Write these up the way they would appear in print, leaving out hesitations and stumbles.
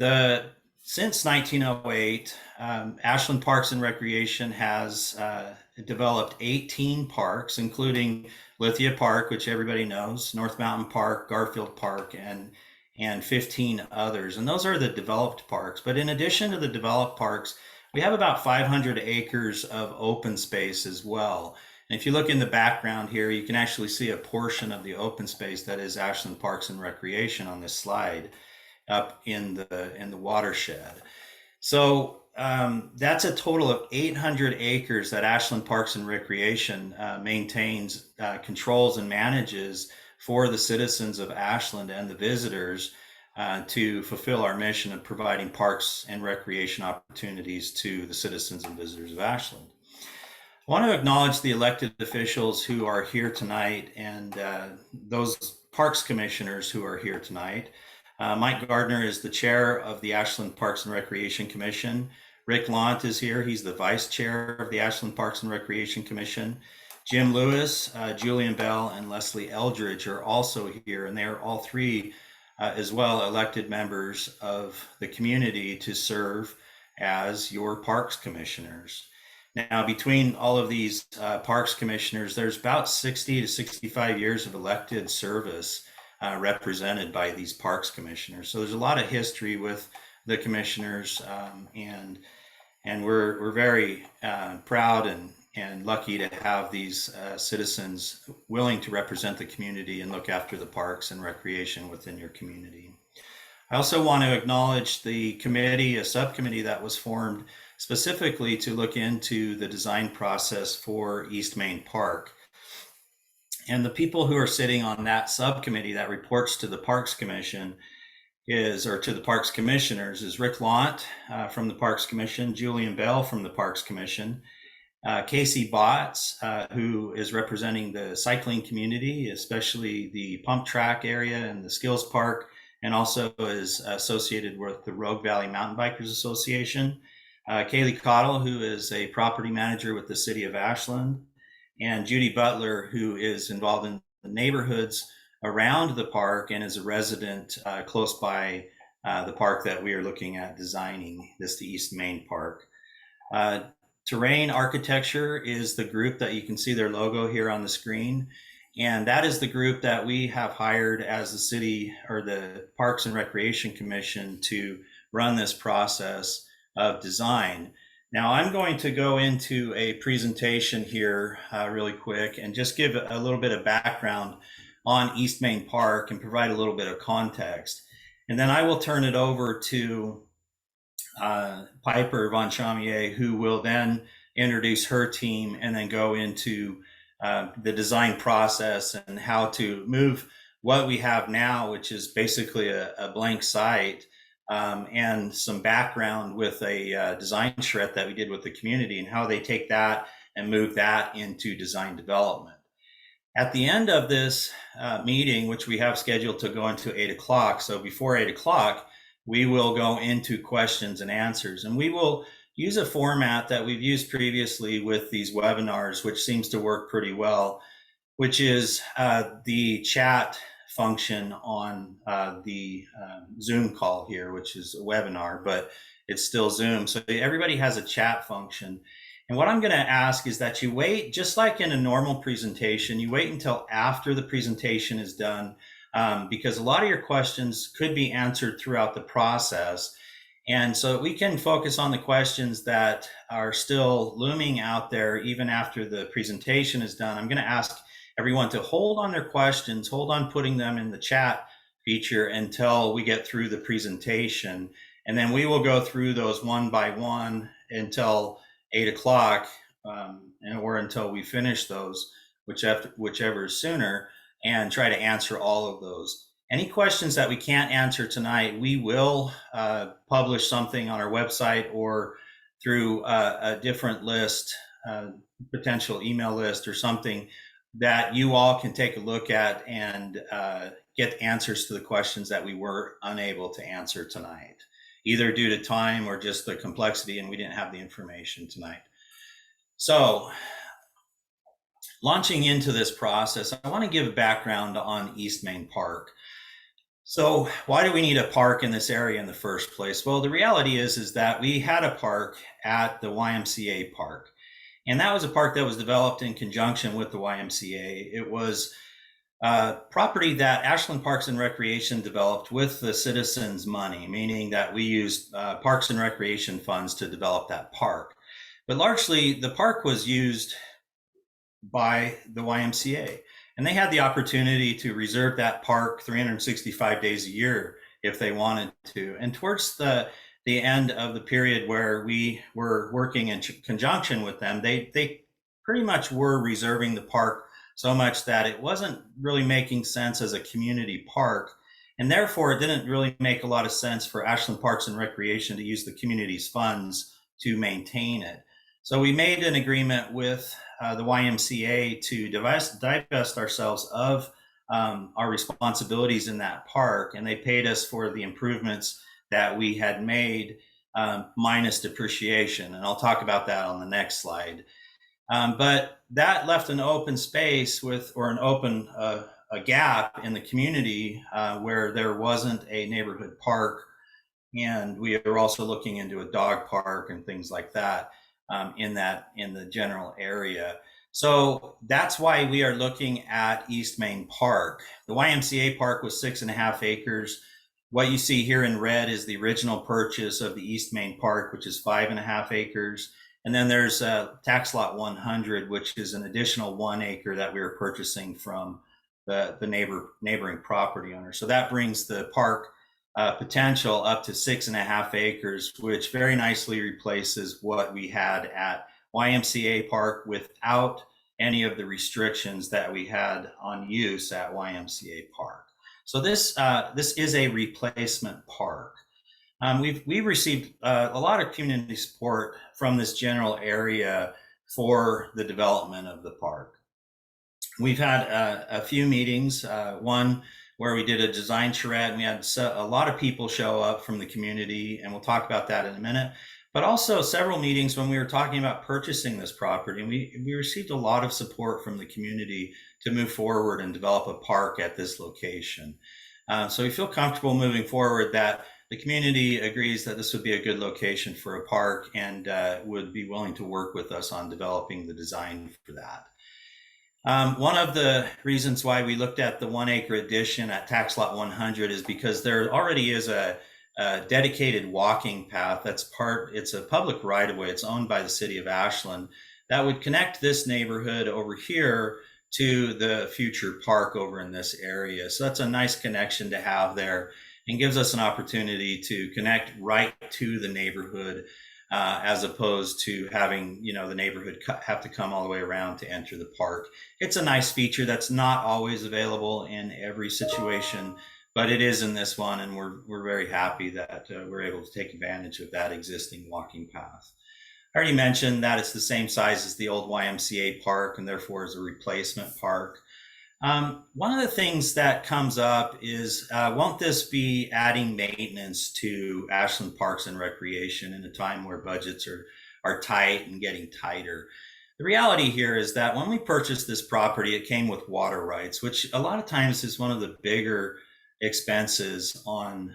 Since 1908, Ashland Parks and Recreation has developed 18 parks, including Lithia Park, which everybody knows, North Mountain Park, Garfield Park, and 15 others. And those are the developed parks. But in addition to the developed parks, we have about 500 acres of open space as well. And if you look in the background here, you can actually see a portion of the open space that is Ashland Parks and Recreation on this slide up in the watershed. So that's a total of 800 acres that Ashland Parks and Recreation maintains, controls, and manages for the citizens of Ashland and the visitors to fulfill our mission of providing parks and recreation opportunities to the citizens and visitors of Ashland. I want to acknowledge the elected officials who are here tonight and those parks commissioners who are here tonight. Mike Gardner is the chair of the Ashland Parks and Recreation Commission. Rick Lant is here. He's the vice chair of the Ashland Parks and Recreation Commission. Jim Lewis, Julian Bell, and Leslie Eldridge are also here, and they are all three as well elected members of the community to serve as your parks commissioners. Now, between all of these parks commissioners, there's about 60 to 65 years of elected service represented by these parks commissioners. So there's a lot of history with the commissioners, and we're very proud and lucky to have these citizens willing to represent the community and look after the parks and recreation within your community. I also want to acknowledge the committee, a subcommittee that was formed specifically to look into the design process for East Main Park. And the people who are sitting on that subcommittee that reports to the Parks Commission or to the Parks Commissioners is Rick Lant from the Parks Commission, Julian Bell from the Parks Commission, Casey Botts, who is representing the cycling community, especially the pump track area and the skills park, and also is associated with the Rogue Valley Mountain Bikers Association, Kaylee Cottle, who is a property manager with the city of Ashland, and Judy Butler, who is involved in the neighborhoods around the park and is a resident close by the park that we are looking at designing, the East Main Park. Terrain Architecture is the group that you can see their logo here on the screen. And that is the group that we have hired as the city or the Parks and Recreation Commission to run this process of design. Now I'm going to go into a presentation here really quick and just give a little bit of background on East Main Park and provide a little bit of context. And then I will turn it over to Piper Von Chaumier, who will then introduce her team and then go into the design process and how to move what we have now, which is basically a blank site, and some background with a design charrette that we did with the community and how they take that and move that into design development. At the end of this meeting, which we have scheduled to go into 8 o'clock, so before 8 o'clock, we will go into questions and answers, and we will use a format that we've used previously with these webinars, which seems to work pretty well, which is the chat function on the Zoom call here, which is a webinar, but it's still Zoom. So everybody has a chat function. And what I'm going to ask is that you wait, just like in a normal presentation, you wait until after the presentation is done, because a lot of your questions could be answered throughout the process. And so we can focus on the questions that are still looming out there even after the presentation is done. I'm going to ask everyone to hold on their questions, hold on putting them in the chat feature until we get through the presentation. And then we will go through those one by one until 8 o'clock, or until we finish those, whichever is sooner, and try to answer all of those. Any questions that we can't answer tonight, we will publish something on our website or through a different list, potential email list or something that you all can take a look at and get answers to the questions that we were unable to answer tonight, either due to time or just the complexity and we didn't have the information tonight. So launching into this process, I want to give a background on East Main Park. So why do we need a park in this area in the first place? Well, the reality is that we had a park at the YMCA park, and that was a park that was developed in conjunction with the YMCA. It was property that Ashland Parks and Recreation developed with the citizens' money, meaning that we used Parks and Recreation funds to develop that park. But largely, the park was used by the YMCA. And they had the opportunity to reserve that park 365 days a year if they wanted to. And towards the end of the period where we were working in conjunction with them, they pretty much were reserving the park so much that it wasn't really making sense as a community park. And therefore, it didn't really make a lot of sense for Ashland Parks and Recreation to use the community's funds to maintain it. So we made an agreement with the YMCA to divest ourselves of our responsibilities in that park, and they paid us for the improvements that we had made minus depreciation. And I'll talk about that on the next slide. But that left an open space or an open a gap in the community where there wasn't a neighborhood park. And we are also looking into a dog park and things like that in the general area. So that's why we are looking at East Main Park. The YMCA park was 6.5 acres. What you see here in red is the original purchase of the East Main Park, which is 5.5 acres. And then there's tax lot 100, which is an additional 1 acre that we were purchasing from the neighboring property owner. So that brings the park potential up to 6.5 acres, which very nicely replaces what we had at YMCA Park without any of the restrictions that we had on use at YMCA Park. So this is a replacement park. We've received a lot of community support from this general area for the development of the park. We've had a few meetings, one where we did a design charrette, and we had a lot of people show up from the community, and we'll talk about that in a minute. But also several meetings when we were talking about purchasing this property, and we received a lot of support from the community to move forward and develop a park at this location. So we feel comfortable moving forward that the community agrees that this would be a good location for a park and would be willing to work with us on developing the design for that. One of the reasons why we looked at the 1 acre addition at tax lot 100 is because there already is a dedicated walking path it's a public right of way. It's owned by the city of Ashland that would connect this neighborhood over here to the future park over in this area. So that's a nice connection to have there and gives us an opportunity to connect right to the neighborhood as opposed to having the neighborhood have to come all the way around to enter the park. It's a nice feature that's not always available in every situation, but it is in this one, and we're very happy that we're able to take advantage of that existing walking path. I already mentioned that it's the same size as the old YMCA park and therefore is a replacement park. One of the things that comes up is, won't this be adding maintenance to Ashland Parks and Recreation in a time where budgets are tight and getting tighter? The reality here is that when we purchased this property, it came with water rights, which a lot of times is one of the bigger expenses on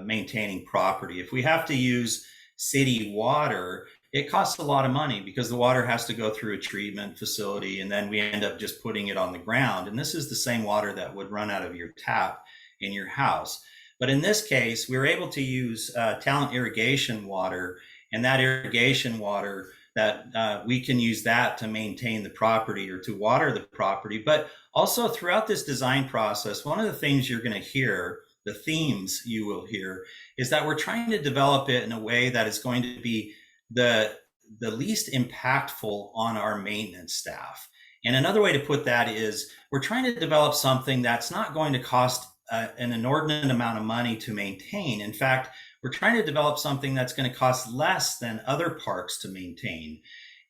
maintaining property. If we have to use city water, it costs a lot of money because the water has to go through a treatment facility and then we end up just putting it on the ground. And this is the same water that would run out of your tap in your house. But in this case, we were able to use Talent irrigation water, and that irrigation water that we can use that to maintain the property or to water the property. But also throughout this design process, one of the things you're going to hear, the themes you will hear, is that we're trying to develop it in a way that is going to be the least impactful on our maintenance staff. And another way to put that is we're trying to develop something that's not going to cost an inordinate amount of money to maintain. In fact, we're trying to develop something that's going to cost less than other parks to maintain.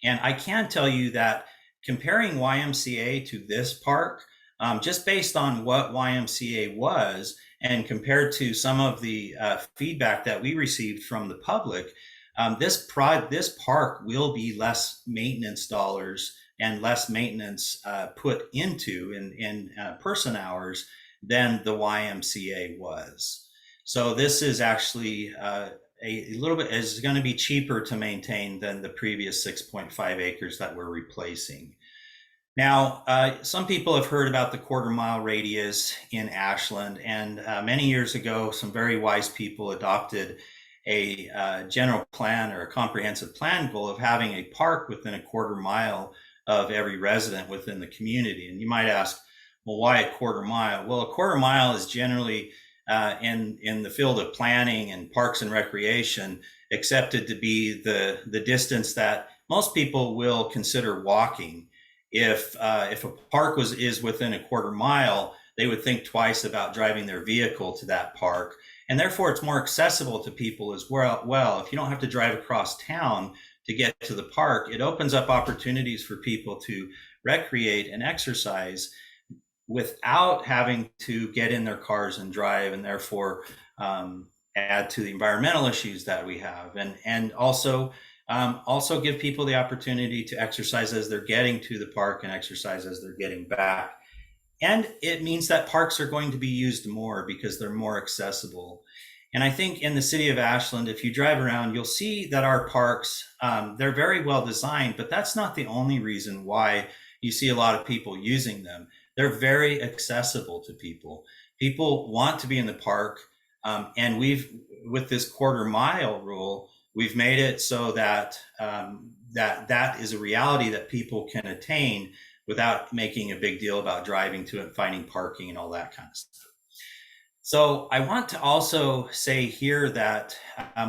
And I can tell you that comparing YMCA to this park, just based on what YMCA was and compared to some of the feedback that we received from the public, this park will be less maintenance dollars and less maintenance put into in person hours than the YMCA was. So this is actually a little bit is going to be cheaper to maintain than the previous 6.5 acres that we're replacing. Now, some people have heard about the quarter-mile radius in Ashland, and many years ago, some very wise people adopted a general plan or a comprehensive plan goal of having a park within a quarter-mile of every resident within the community. And you might ask, well, why a quarter-mile? Well, a quarter-mile is generally in the field of planning and parks and recreation accepted to be the distance that most people will consider walking. If a park is within a quarter-mile, they would think twice about driving their vehicle to that park, and therefore it's more accessible to people as well. If you don't have to drive across town to get to the park, it opens up opportunities for people to recreate and exercise without having to get in their cars and drive, and therefore add to the environmental issues that we have, and also give people the opportunity to exercise as they're getting to the park and exercise as they're getting back. And it means that parks are going to be used more because they're more accessible. And I think in the city of Ashland, if you drive around, you'll see that our parks, they're very well designed, but that's not the only reason why you see a lot of people using them. They're very accessible to people. People want to be in the park, and with this quarter-mile rule, we've made it so that that is a reality that people can attain without making a big deal about driving to it, finding parking, and all that kind of stuff. So I want to also say here that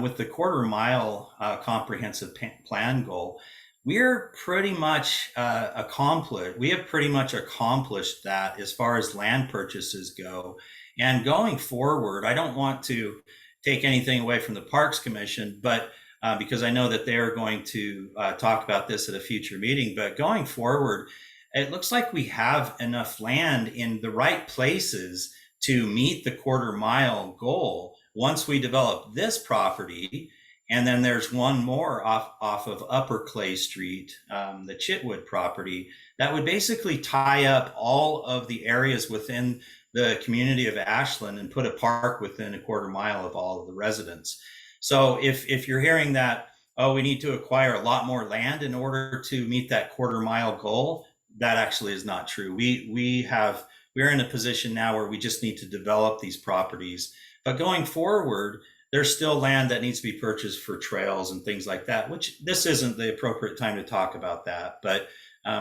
with the quarter-mile comprehensive plan goal, we're pretty much accomplished. We have pretty much accomplished that as far as land purchases go. And going forward, I don't want to take anything away from the Parks Commission, but because I know that they're going to talk about this at a future meeting. But going forward, it looks like we have enough land in the right places to meet the quarter-mile goal once we develop this property. And then there's one more off of Upper Clay Street, the Chitwood property, that would basically tie up all of the areas within the community of Ashland and put a park within a quarter-mile of all of the residents. So if you're hearing that, oh, we need to acquire a lot more land in order to meet that quarter-mile goal, that actually is not true. We're in a position now where we just need to develop these properties. But going forward, there's still land that needs to be purchased for trails and things like that, which this isn't the appropriate time to talk about that. But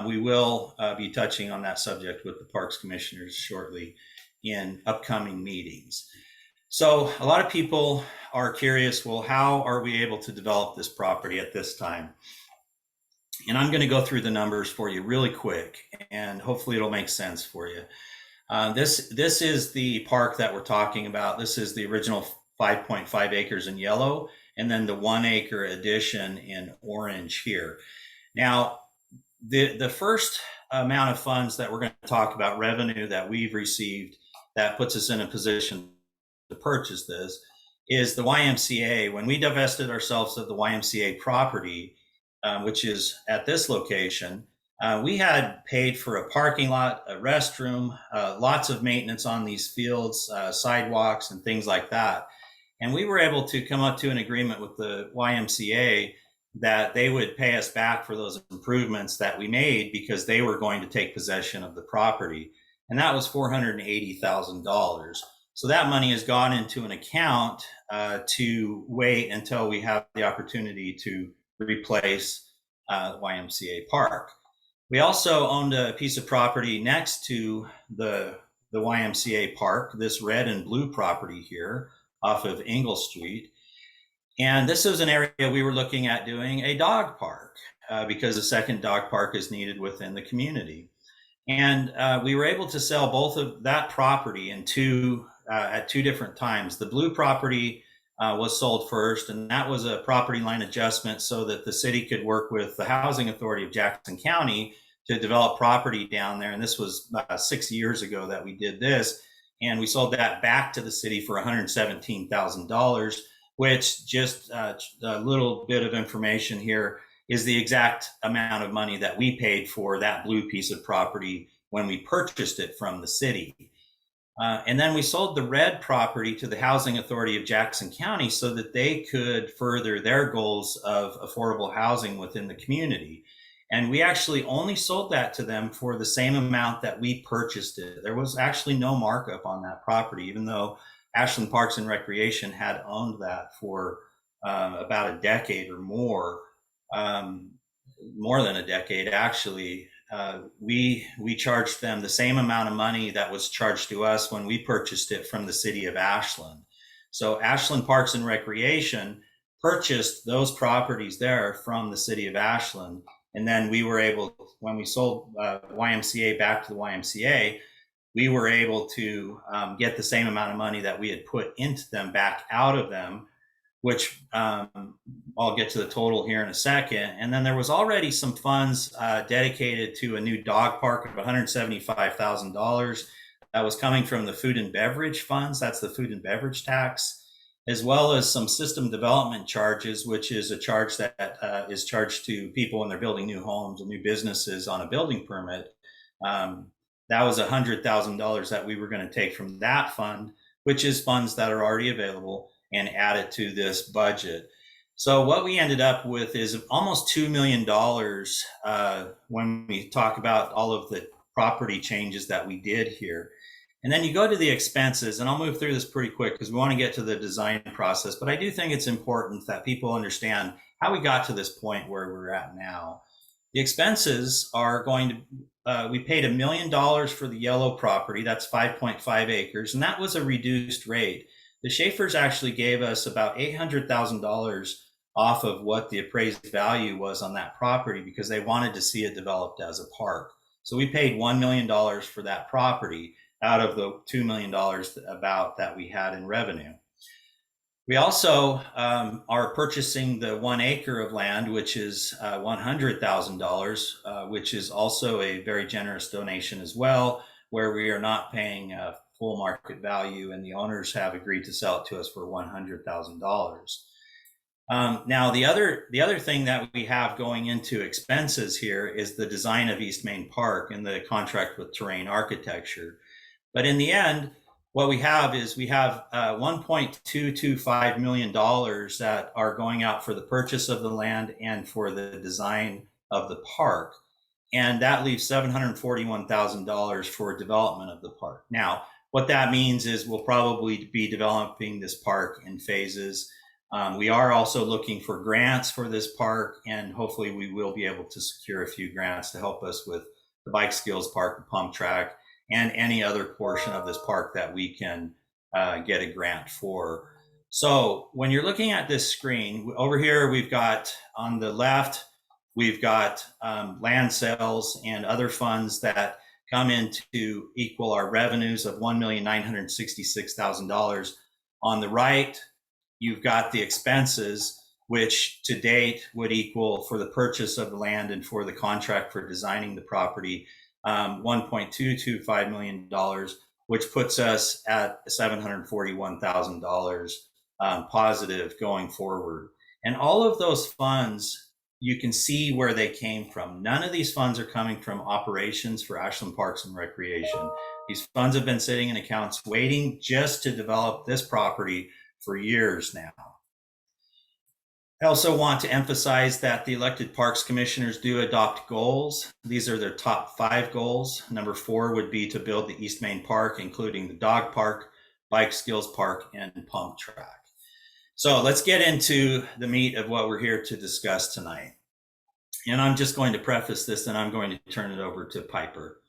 we will be touching on that subject with the Parks Commissioners shortly in upcoming meetings. So a lot of people are curious, well, how are we able to develop this property at this time? And I'm going to go through the numbers for you really quick, and hopefully it'll make sense for you. This is the park that we're talking about. This is the original 5.5 acres in yellow, and then the 1 acre addition in orange here. Now, the first amount of funds that we're going to talk about, revenue that we've received that puts us in a position to purchase this, is the YMCA. When we divested ourselves of the YMCA property, which is at this location, we had paid for a parking lot, a restroom, lots of maintenance on these fields, sidewalks, and things like that. And we were able to come up to an agreement with the YMCA that they would pay us back for those improvements that we made because they were going to take possession of the property. And that was $480,000. So that money has gone into an account to wait until we have the opportunity to replace YMCA Park. We also owned a piece of property next to the YMCA Park, this red and blue property here off of Engle Street. And this was an area we were looking at doing a dog park because a second dog park is needed within the community. And we were able to sell both of that property at two different times. The blue property was sold first, and that was a property line adjustment so that the city could work with the Housing Authority of Jackson County to develop property down there. And this was 6 years ago that we did this. And we sold that back to the city for $117,000, which, just a little bit of information here, is the exact amount of money that we paid for that blue piece of property when we purchased it from the city. And then we sold the red property to the Housing Authority of Jackson County so that they could further their goals of affordable housing within the community. And we actually only sold that to them for the same amount that we purchased it. There was actually no markup on that property, even though Ashland Parks and Recreation had owned that for about a decade or um, more than a decade actually. We charged them the same amount of money that was charged to us when we purchased it from the city of Ashland. So Ashland Parks and Recreation purchased those properties there from the city of Ashland, and then we were able, when we sold YMCA back to the YMCA, we were able to get the same amount of money that we had put into them back out of them, which I'll get to the total here in a second. And then there was already some funds dedicated to a new dog park of $175,000 that was coming from the food and beverage funds. That's the food and beverage tax, as well as some system development charges, which is a charge that is charged to people when they're building new homes and new businesses on a building permit. That was $100,000 that we were going to take from that fund, which is funds that are already available, and add it to this budget. So what we ended up with is almost $2 million when we talk about all of the property changes that we did here. And then you go to the expenses, and I'll move through this pretty quick because we want to get to the design process, but I do think it's important that people understand how we got to this point where we're at now. The expenses are going to, we paid $1 million for the yellow property, that's 5.5 acres, and that was a reduced rate. The Schaefers actually gave us about $800,000 off of what the appraised value was on that property because they wanted to see it developed as a park. So we paid $1 million for that property out of the $2 million about that we had in revenue. We also are purchasing the 1 acre of land, which is $100,000, which is also a very generous donation as well, where we are not paying full market value, and the owners have agreed to sell it to us for $100,000. Now, the other thing that we have going into expenses here is the design of East Main Park and the contract with Terrain Architecture. But in the end, what we have is we have $1.225 million that are going out for the purchase of the land and for the design of the park. And that leaves $741,000 for development of the park. Now, what that means is we'll probably be developing this park in phases. We are also looking for grants for this park, and hopefully we will be able to secure a few grants to help us with the bike skills park, the pump track, and any other portion of this park that we can get a grant for. So when you're looking at this screen, over here we've got on the left, we've got land sales and other funds that come in to equal our revenues of $1,966,000. On the right, you've got the expenses, which to date would equal, for the purchase of the land and for the contract for designing the property, $1.225 million, which puts us at $741,000 positive going forward. And all of those funds, you can see where they came from. None of these funds are coming from operations for Ashland Parks and Recreation. These funds have been sitting in accounts waiting just to develop this property for years now. I also want to emphasize that the elected parks commissioners do adopt goals. These are their top 5 goals. Number 4 would be to build the East Main Park, including the dog park, bike skills park, and pump track. So let's get into the meat of what we're here to discuss tonight. And I'm just going to preface this, and I'm going to turn it over to Piper.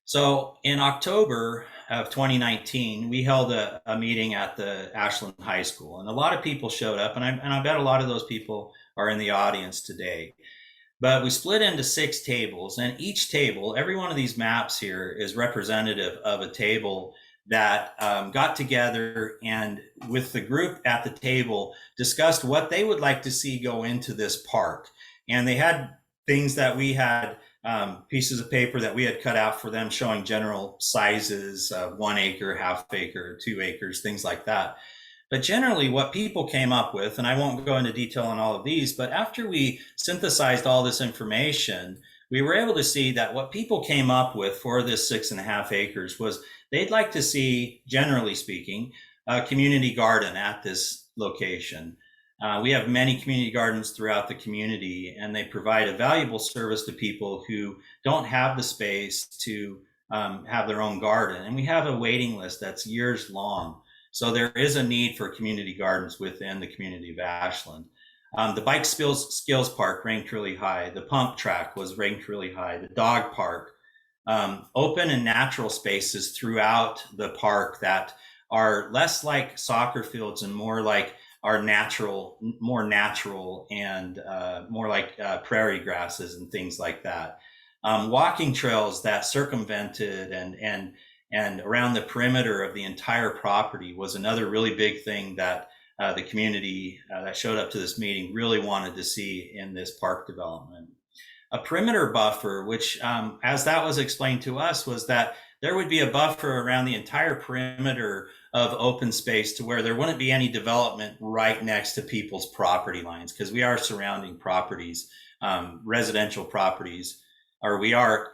So in October of 2019, we held a meeting at the Ashland High School, and a lot of people showed up, and I bet a lot of those people are in the audience today. But we split into 6 tables, and each table, every one of these maps here is representative of a table that got together and with the group at the table discussed what they would like to see go into this park. And they had things that we had, pieces of paper that we had cut out for them showing general sizes, 1 acre, half acre, 2 acres, things like that. But generally what people came up with, and I won't go into detail on all of these, but after we synthesized all this information, we were able to see that what people came up with for this 6.5 acres was they'd like to see, generally speaking, a community garden at this location. We have many community gardens throughout the community, and they provide a valuable service to people who don't have the space to have their own garden. And we have a waiting list that's years long. So there is a need for community gardens within the community of Ashland. The bike skills park ranked really high. The pump track was ranked really high. The dog park, open and natural spaces throughout the park that are less like soccer fields and more like are natural, more natural, and more like prairie grasses and things like that. Walking trails that circumvented and around the perimeter of the entire property was another really big thing that the community that showed up to this meeting really wanted to see in this park development. A perimeter buffer, which, as that was explained to us, was that there would be a buffer around the entire perimeter of open space to where there wouldn't be any development right next to people's property lines, because we are surrounding properties, residential properties, or we are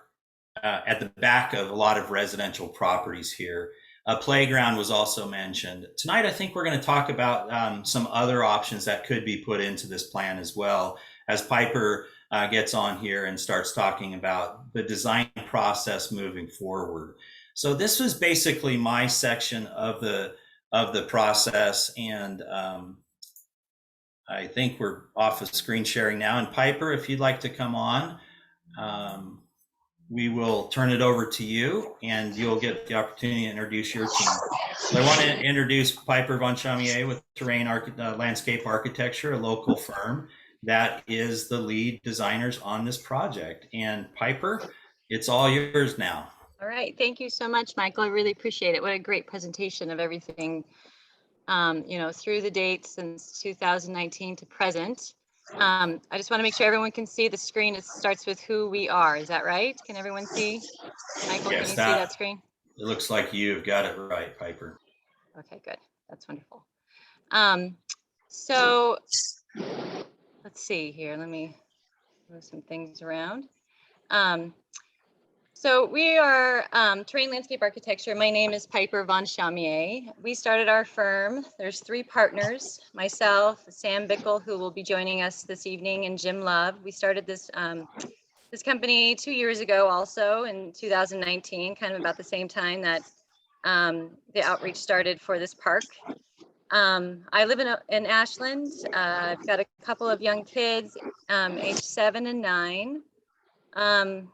at the back of a lot of residential properties here. A playground was also mentioned. Tonight, I think we're going to talk about some other options that could be put into this plan as well, as Piper gets on here and starts talking about the design process moving forward. So this was basically my section of the process, and I think we're off of screen sharing now. And Piper, if you'd like to come on, we will turn it over to you, and you'll get the opportunity to introduce your team. So I want to introduce Piper von Chamier with Terrain Landscape Architecture, a local firm that is the lead designers on this project. And Piper, it's all yours now. All right, thank you so much, Michael. I really appreciate it. What a great presentation of everything, through the dates since 2019 to present. I just want to make sure everyone can see the screen. It starts with who we are. Is that right? Can everyone see? Michael, yes, can you see that screen? It looks like you've got it right, Piper. Okay, good. That's wonderful. So let's see here. Let me move some things around. So we are Terrain Landscape Architecture. My name is Piper von Chamier. We started our firm. There's 3 partners, myself, Sam Bickle, who will be joining us this evening, and Jim Love. We started this this company 2 years ago, also in 2019, kind of about the same time that the outreach started for this park. I live in Ashland. I've got a couple of young kids, age 7 and 9. I'm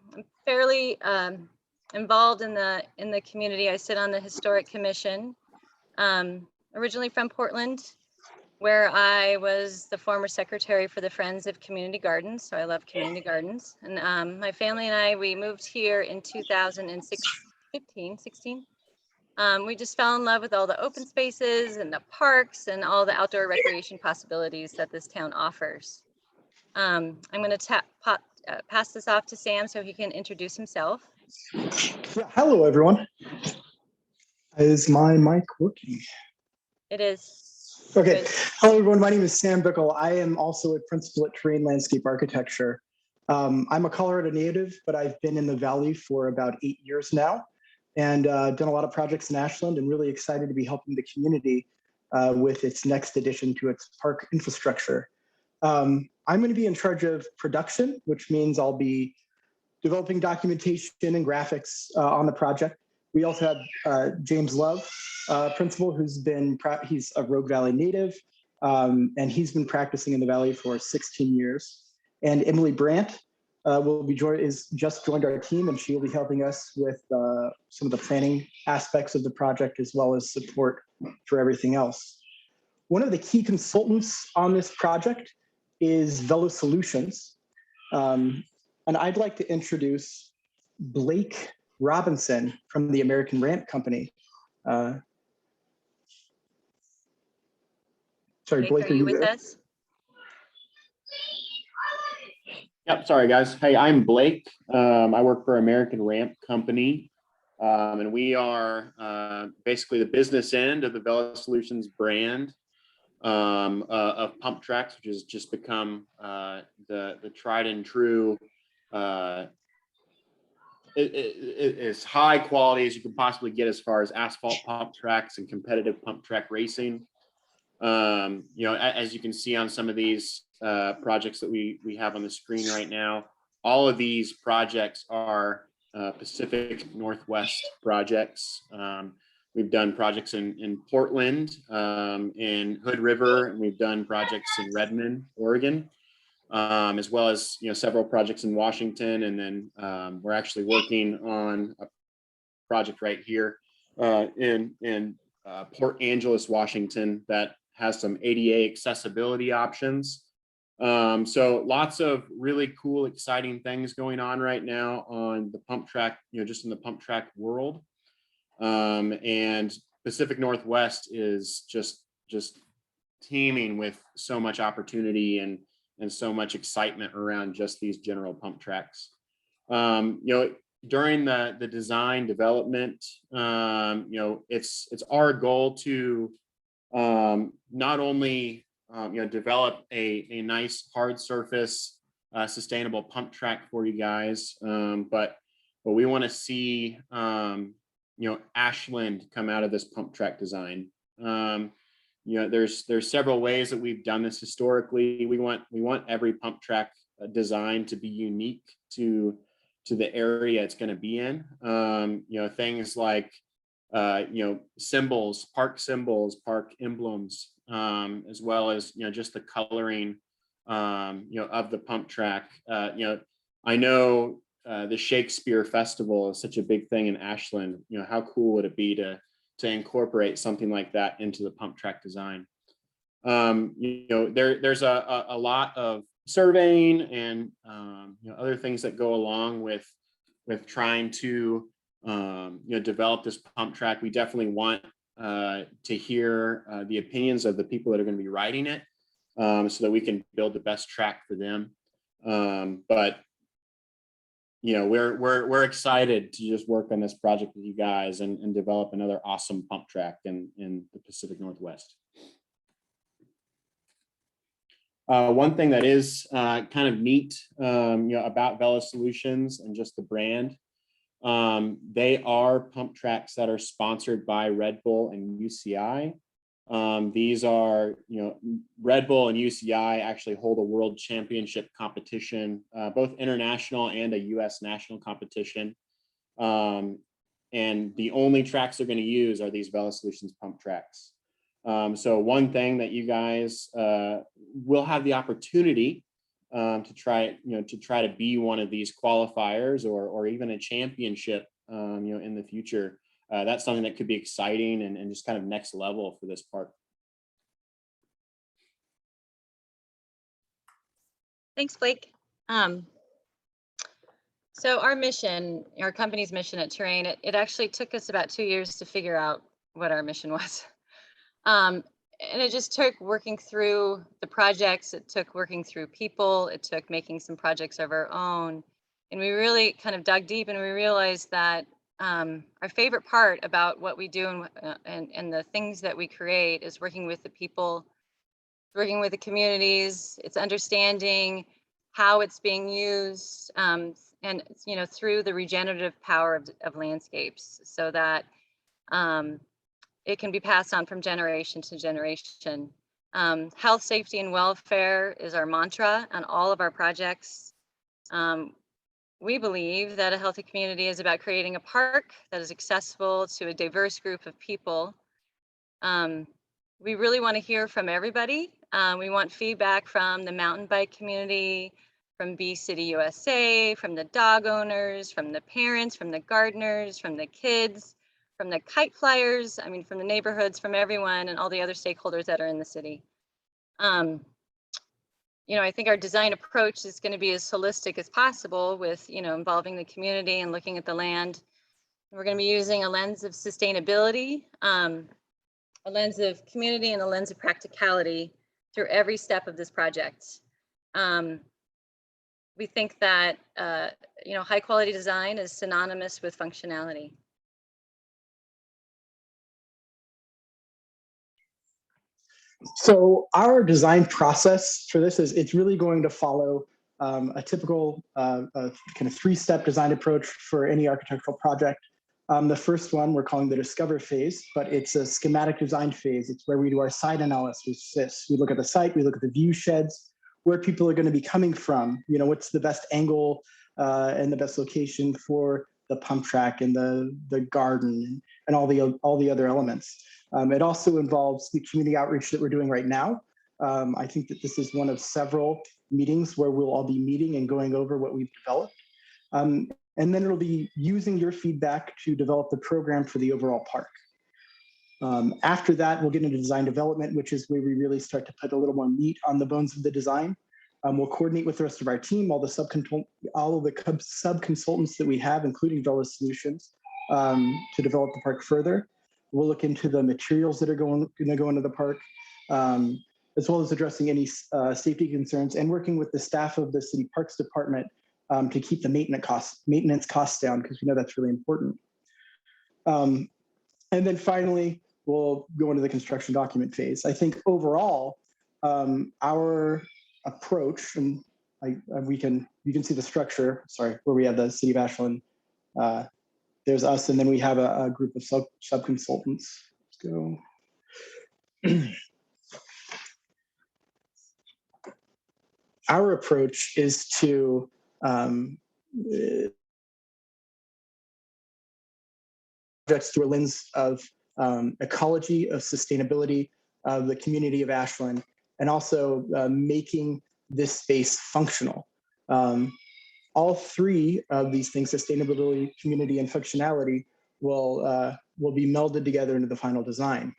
fairly involved in the community. I sit on the Historic Commission, originally from Portland, where I was the former secretary for the Friends of Community Gardens. So I love community gardens. And my family and I, we moved here in 2016. We just fell in love with all the open spaces and the parks and all the outdoor recreation possibilities that this town offers. I'm going to pass this off to Sam so he can introduce himself. Yeah, hello, everyone. Is my mic working? It is. Okay. Good. Hello, everyone. My name is Sam Bickle. I am also a principal at Terrain Landscape Architecture. I'm a Colorado native, but I've been in the Valley for about 8 years now, and done a lot of projects in Ashland, and really excited to be helping the community with its next addition to its park infrastructure. I'm going to be in charge of production, which means I'll be developing documentation and graphics on the project. We also have James Love, principal, he's a Rogue Valley native, and he's been practicing in the Valley for 16 years. And Emily Brandt is just joined our team, and she will be helping us with some of the planning aspects of the project, as well as support for everything else. One of the key consultants on this project is Velo Solutions. And I'd like to introduce Blake Robinson from the American Ramp Company. Sorry, Blake, are you with us? Yep, sorry guys. Hey, I'm Blake. I work for American Ramp Company, and we are basically the business end of the Velo Solutions brand of pump tracks, which has just become the tried and true as high quality as you can possibly get as far as asphalt pump tracks and competitive pump track racing. As you can see on some of these projects that we have on the screen right now, all of these projects are Pacific Northwest projects. We've done projects in Portland, in Hood River, and we've done projects in Redmond, Oregon, as well as several projects in Washington, and then we're actually working on a project right here in Port Angeles, Washington, that has some ADA accessibility options. So lots of really cool, exciting things going on right now on the pump track, just in the pump track world. And Pacific Northwest is just teeming with so much opportunity and so much excitement around just these general pump tracks. During the design development, it's our goal to not only develop a nice hard surface sustainable pump track for you guys, but we want to see Ashland come out of this pump track design. There's several ways that we've done this historically. We want every pump track design to be unique to the area it's going to be in. Things like symbols, park emblems, as well as just the coloring of the pump track. I know the Shakespeare Festival is such a big thing in Ashland. How cool would it be to incorporate something like that into the pump track design? There's a lot of surveying and other things that go along with trying to develop this pump track. We definitely want to hear the opinions of the people that are going to be riding it, so that we can build the best track for them. But we're excited to just work on this project with you guys and develop another awesome pump track in the Pacific Northwest. One thing that is kind of neat, about Vela Solutions and just the brand, they are pump tracks that are sponsored by Red Bull and UCI. These are, Red Bull and UCI actually hold a world championship competition, both international and a US national competition. And the only tracks they're going to use are these Vela Solutions pump tracks. So one thing that you guys will have the opportunity to try to be one of these qualifiers or even a championship, in the future. That's something that could be exciting and just kind of next level for this park. Thanks, Blake. So our mission, our company's mission at Terrain, it actually took us about 2 years to figure out what our mission was. And it just took working through the projects, it took working through people, it took making some projects of our own. And we really kind of dug deep and we realized that our favorite part about what we do and the things that we create is working with the people, working with the communities, it's understanding how it's being used, and through the regenerative power of landscapes, so that it can be passed on from generation to generation. Health, safety, and welfare is our mantra on all of our projects. We believe that a healthy community is about creating a park that is accessible to a diverse group of people. We really want to hear from everybody. We want feedback from the mountain bike community, from Bee City USA, from the dog owners, from the parents, from the gardeners, from the kids, from the kite flyers, from the neighborhoods, from everyone and all the other stakeholders that are in the city. I think our design approach is going to be as holistic as possible with, involving the community and looking at the land. We're going to be using a lens of sustainability, a lens of community, and a lens of practicality through every step of this project. We think that, high quality design is synonymous with functionality. So our design process for this is it's really going to follow a typical kind of three-step design approach for any architectural project. The first one we're calling the discover phase, but it's a schematic design phase. It's where we do our site analysis. We look at the site, we look at the view sheds, where people are going to be coming from. You know, what's the best angle and the best location for the pump track and the garden and all the other elements. It also involves the community outreach that we're doing right now. I think that this is one of several meetings where we'll all be meeting and going over what we've developed. And then it'll be using your feedback to develop the program for the overall park. After that, we'll get into design development, which is where we really start to put a little more meat on the bones of the design. We'll coordinate with the rest of our team, all of the sub-consultants that we have, including Vela Solutions, to develop the park further. We'll look into the materials that are going to go into the park, as well as addressing any safety concerns and working with the staff of the City Parks Department to keep the maintenance costs down, because we know that's really important. And then finally, we'll go into the construction document phase. I think overall, our approach, and you can see the structure, sorry, where we have the City of Ashland, there's us, and then we have a group of sub-consultants. Let's go. Our approach is to projects through a lens of ecology, of sustainability, of the community of Ashland, and also making this space functional. All three of these things, sustainability, community, and functionality, will be melded together into the final design.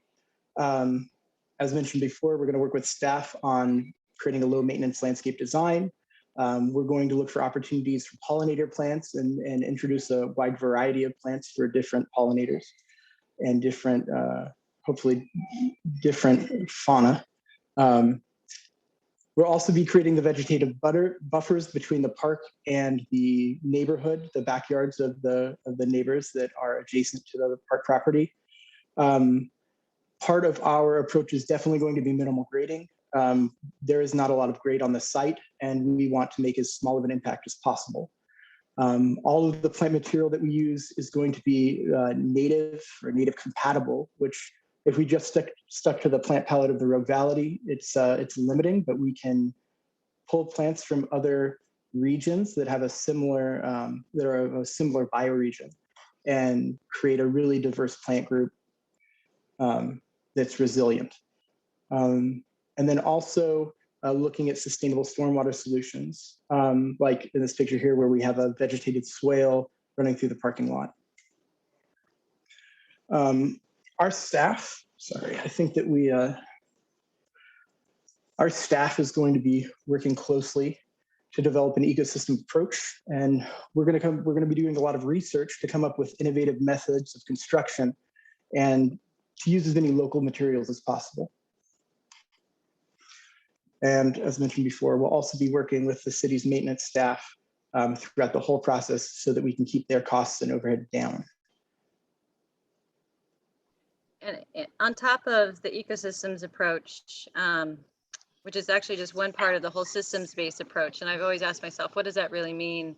As mentioned before, we're going to work with staff on creating a low maintenance landscape design. We're going to look for opportunities for pollinator plants and introduce a wide variety of plants for different pollinators and different, hopefully different fauna. We'll also be creating the vegetative buffers between the park and the neighborhood, the backyards of the neighbors that are adjacent to the park property. Part of our approach is definitely going to be minimal grading. There is not a lot of grade on the site, and we want to make as small of an impact as possible. All of the plant material that we use is going to be native or native compatible, which if we just stuck to the plant palette of the Rogue Valley, it's limiting, but we can pull plants from other regions that have a similar, that are of a similar bioregion, and create a really diverse plant group that's resilient. And then also looking at sustainable stormwater solutions, like in this picture here, where we have a vegetated swale running through the parking lot. Our staff, sorry, I think that our staff is going to be working closely to develop an ecosystem approach, and we're going to be doing a lot of research to come up with innovative methods of construction and to use as many local materials as possible. And as mentioned before, we'll also be working with the city's maintenance staff throughout the whole process so that we can keep their costs and overhead down. And on top of the ecosystems approach, which is actually just one part of the whole systems-based approach, and I've always asked myself, what does that really mean?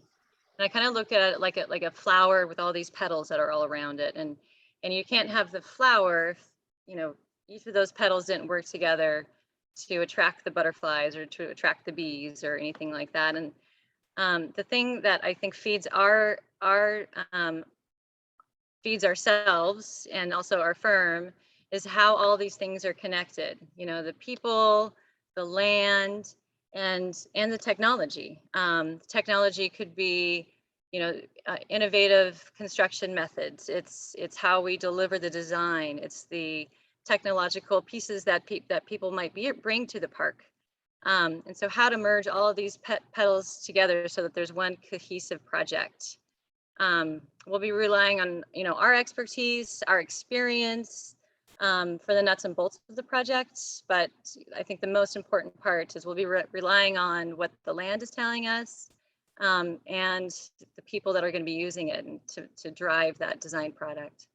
And I kind of looked at it like a flower with all these petals that are all around it, and you can't have the flower if, you know, each of those petals didn't work together to attract the butterflies or to attract the bees or anything like that. And the thing that I think feeds ourselves and also our firm is how all these things are connected. You know, the people, the land, and the technology. Technology could be, you know, innovative construction methods. It's how we deliver the design. It's the technological pieces that people might bring to the park. And so how to merge all of these petals together so that there's one cohesive project. We'll be relying on, you know, our expertise, our experience for the nuts and bolts of the project. But I think the most important part is we'll be relying on what the land is telling us and the people that are going to be using it and to drive that design product.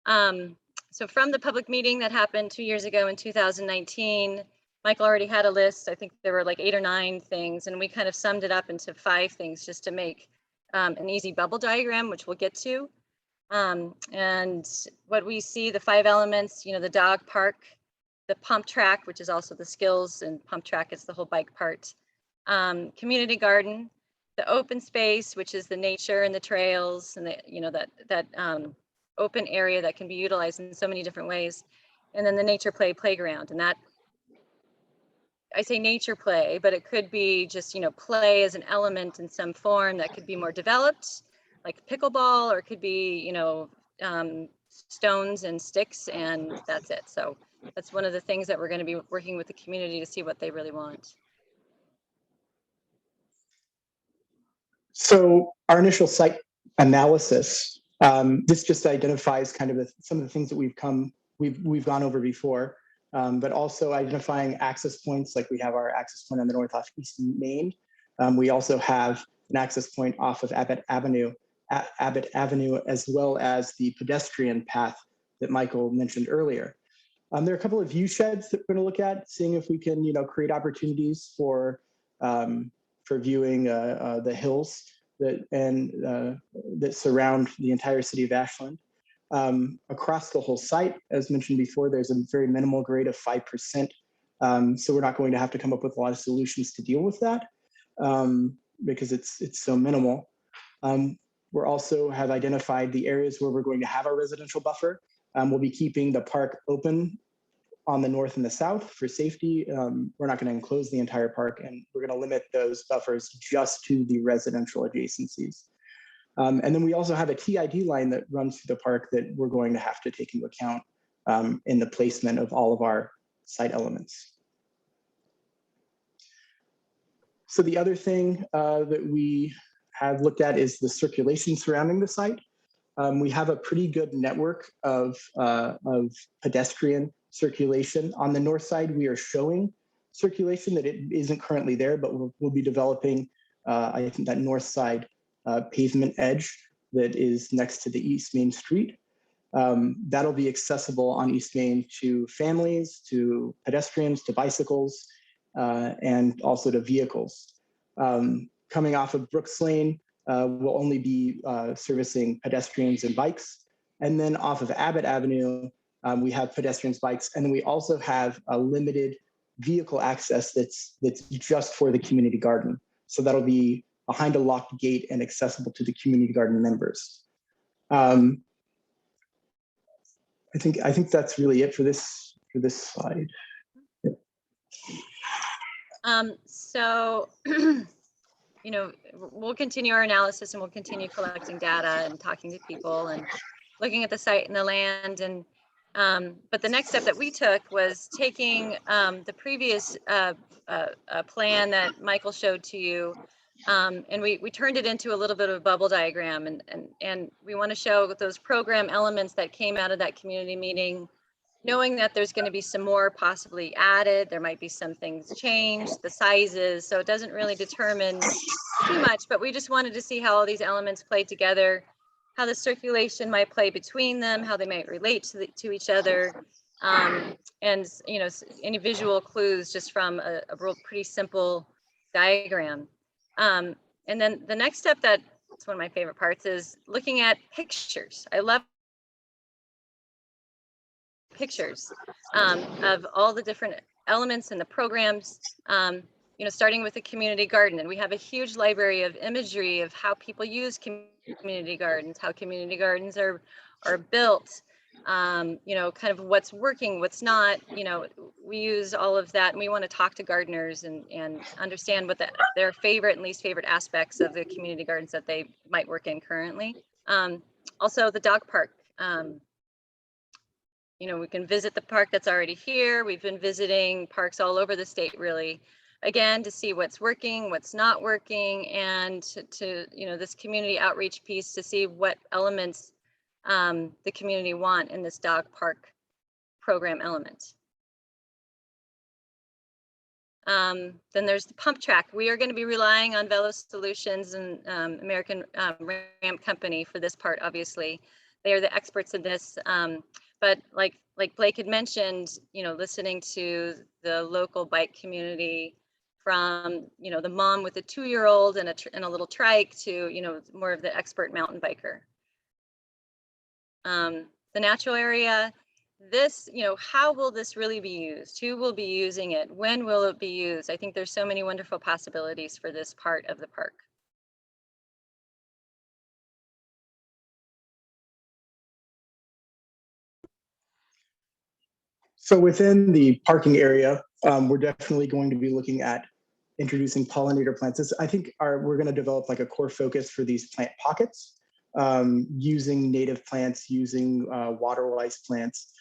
So from the public meeting that happened 2 years ago in 2019, Michael already had a list. I think there were like 8 or 9 things, and we kind of summed it up into 5 things just to make an easy bubble diagram, which we'll get to. And what we see, the 5 elements, the dog park, the pump track, which is also the skills, and pump track is the whole bike part. Community garden, the open space, which is the nature and the trails, and that open area that can be utilized in so many different ways. And then the nature playground, and that, I say nature play, but it could be just, play as an element in some form that could be more developed, like pickleball, or it could be, stones and sticks, and that's it. So that's one of the things that we're going to be working with the community to see what they really want. So our initial site analysis, this just identifies kind of some of the things that we've gone over before, but also identifying access points, like we have our access point on the north off East Main. We also have an access point off of Abbott Avenue, as well as the pedestrian path that Michael mentioned earlier. There are a couple of view sheds that we're going to look at, seeing if we can, create opportunities for viewing the hills that surround the entire city of Ashland. Across the whole site, as mentioned before, there's a very minimal grade of 5%. So we're not going to have to come up with a lot of solutions to deal with that because it's so minimal. We're also have identified the areas where we're going to have our residential buffer. We'll be keeping the park open on the north and the south for safety. We're not going to enclose the entire park, and we're going to limit those buffers just to the residential adjacencies. And then we also have a TID line that runs through the park that we're going to have to take into account in the placement of all of our site elements. So the other thing that we have looked at is the circulation surrounding the site. We have a pretty good network of pedestrian circulation. On the north side, we are showing circulation that it isn't currently there, but we'll be developing, I think, that north side pavement edge that is next to the East Main Street. That'll be accessible on East Main to families, to pedestrians, to bicycles, and also to vehicles. Coming off of Brooks Lane, will only be servicing pedestrians and bikes. And then off of Abbott Avenue, we have pedestrians, bikes, and then we also have a limited vehicle access that's just for the community garden. So that'll be behind a locked gate and accessible to the community garden members. I think that's really it for this slide. Yep. So we'll continue our analysis, and we'll continue collecting data and talking to people and looking at the site and the land. And but the next step that we took was taking the previous plan that Michael showed to you, and we turned it into a little bit of a bubble diagram, and we want to show those program elements that came out of that community meeting, knowing that there's going to be some more possibly added. There might be some things changed, the sizes, so it doesn't really determine too much, but we just wanted to see how all these elements play together, how the circulation might play between them, how they might relate to each other, and any visual clues just from a real pretty simple diagram. And then the next step, that's one of my favorite parts, is looking at pictures. I love pictures of all the different elements and the programs, starting with the community garden. And we have a huge library of imagery of how people use community gardens, how community gardens are built, kind of what's working, what's not. We use all of that, and we want to talk to gardeners and understand what their favorite and least favorite aspects of the community gardens that they might work in currently. Also the dog park. We can visit the park that's already here. We've been visiting parks all over the state, really, again, to see what's working, what's not working, and to this community outreach piece to see what elements the community want in this dog park program element. Then there's the pump track. We are going to be relying on Velo Solutions and American Ramp Company for this part, obviously. They are the experts in this. but like Blake had mentioned, listening to the local bike community, from the mom with a 2-year-old and a little trike to more of the expert mountain biker. The natural area, this, how will this really be used? Who will be using it? When will it be used? I think there's so many wonderful possibilities for this part of the park. So within the parking area, we're definitely going to be looking at introducing pollinator plants. I think we're going to develop like a core focus for these plant pockets, using native plants, using water-wise plants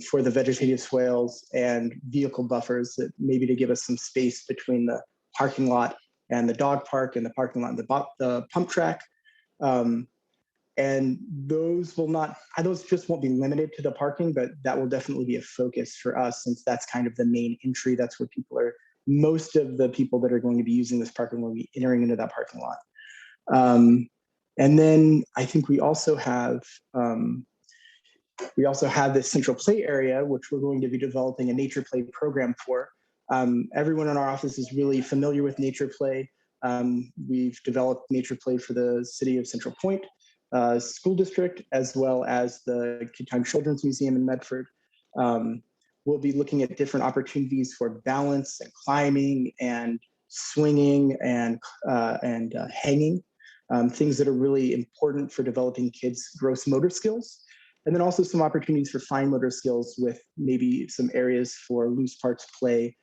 for the vegetative swales and vehicle buffers, that maybe to give us some space between the parking lot and the dog park and the parking lot and the pump track. And those just won't be limited to the parking, but that will definitely be a focus for us, since that's kind of the main entry. That's where most of the people that are going to be using this parking will be entering into that parking lot. And then I think we also have this central play area, which we're going to be developing a nature play program for. Everyone in our office is really familiar with nature play. We've developed nature play for the City of Central Point School District, as well as the Kid Time Children's Museum in Medford. We'll be looking at different opportunities for balance and climbing and swinging and hanging, things that are really important for developing kids' gross motor skills. And then also some opportunities for fine motor skills, with maybe some areas for loose parts play,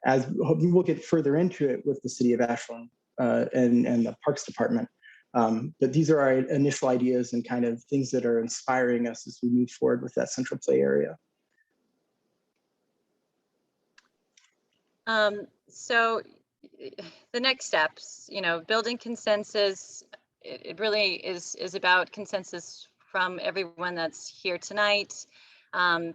as we'll get further into it with the City of Ashland and the Parks Department. But these are our initial ideas and kind of things that are inspiring us as we move forward with that central play area. So the next steps, building consensus, it really is about consensus from everyone that's here tonight.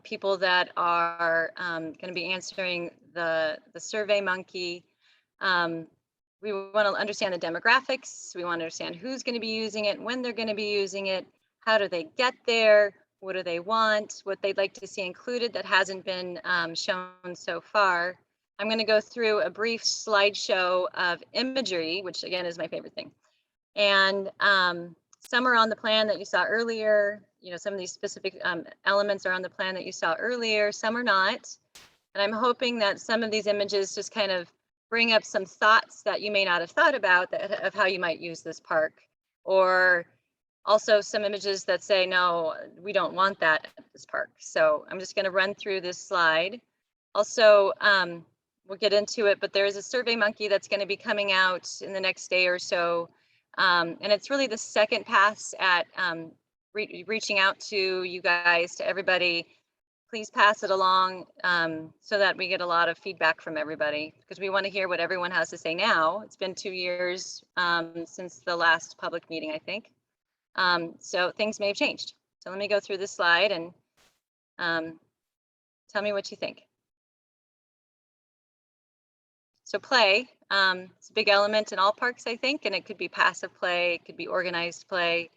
People that are going to be answering the Survey Monkey. We want to understand the demographics. We want to understand who's going to be using it, when they're going to be using it, how do they get there, what do they want, what they'd like to see included that hasn't been shown so far. I'm going to go through a brief slideshow of imagery, which again is my favorite thing. And some are on the plan that you saw earlier. Some of these specific elements are on the plan that you saw earlier, some are not. And I'm hoping that some of these images just kind of bring up some thoughts that you may not have thought about of how you might use this park, or also some images that say, no, we don't want that at this park. So I'm just going to run through this slide. Also, we'll get into it, but there is a Survey Monkey that's going to be coming out in the next day or so. And it's really the second pass at reaching out to you guys, to everybody. Please pass it along so that we get a lot of feedback from everybody, because we want to hear what everyone has to say now. It's been 2 years since the last public meeting, I think. So things may have changed. So let me go through this slide and tell me what you think. So play, it's a big element in all parks, I think, and it could be passive play, it could be organized play,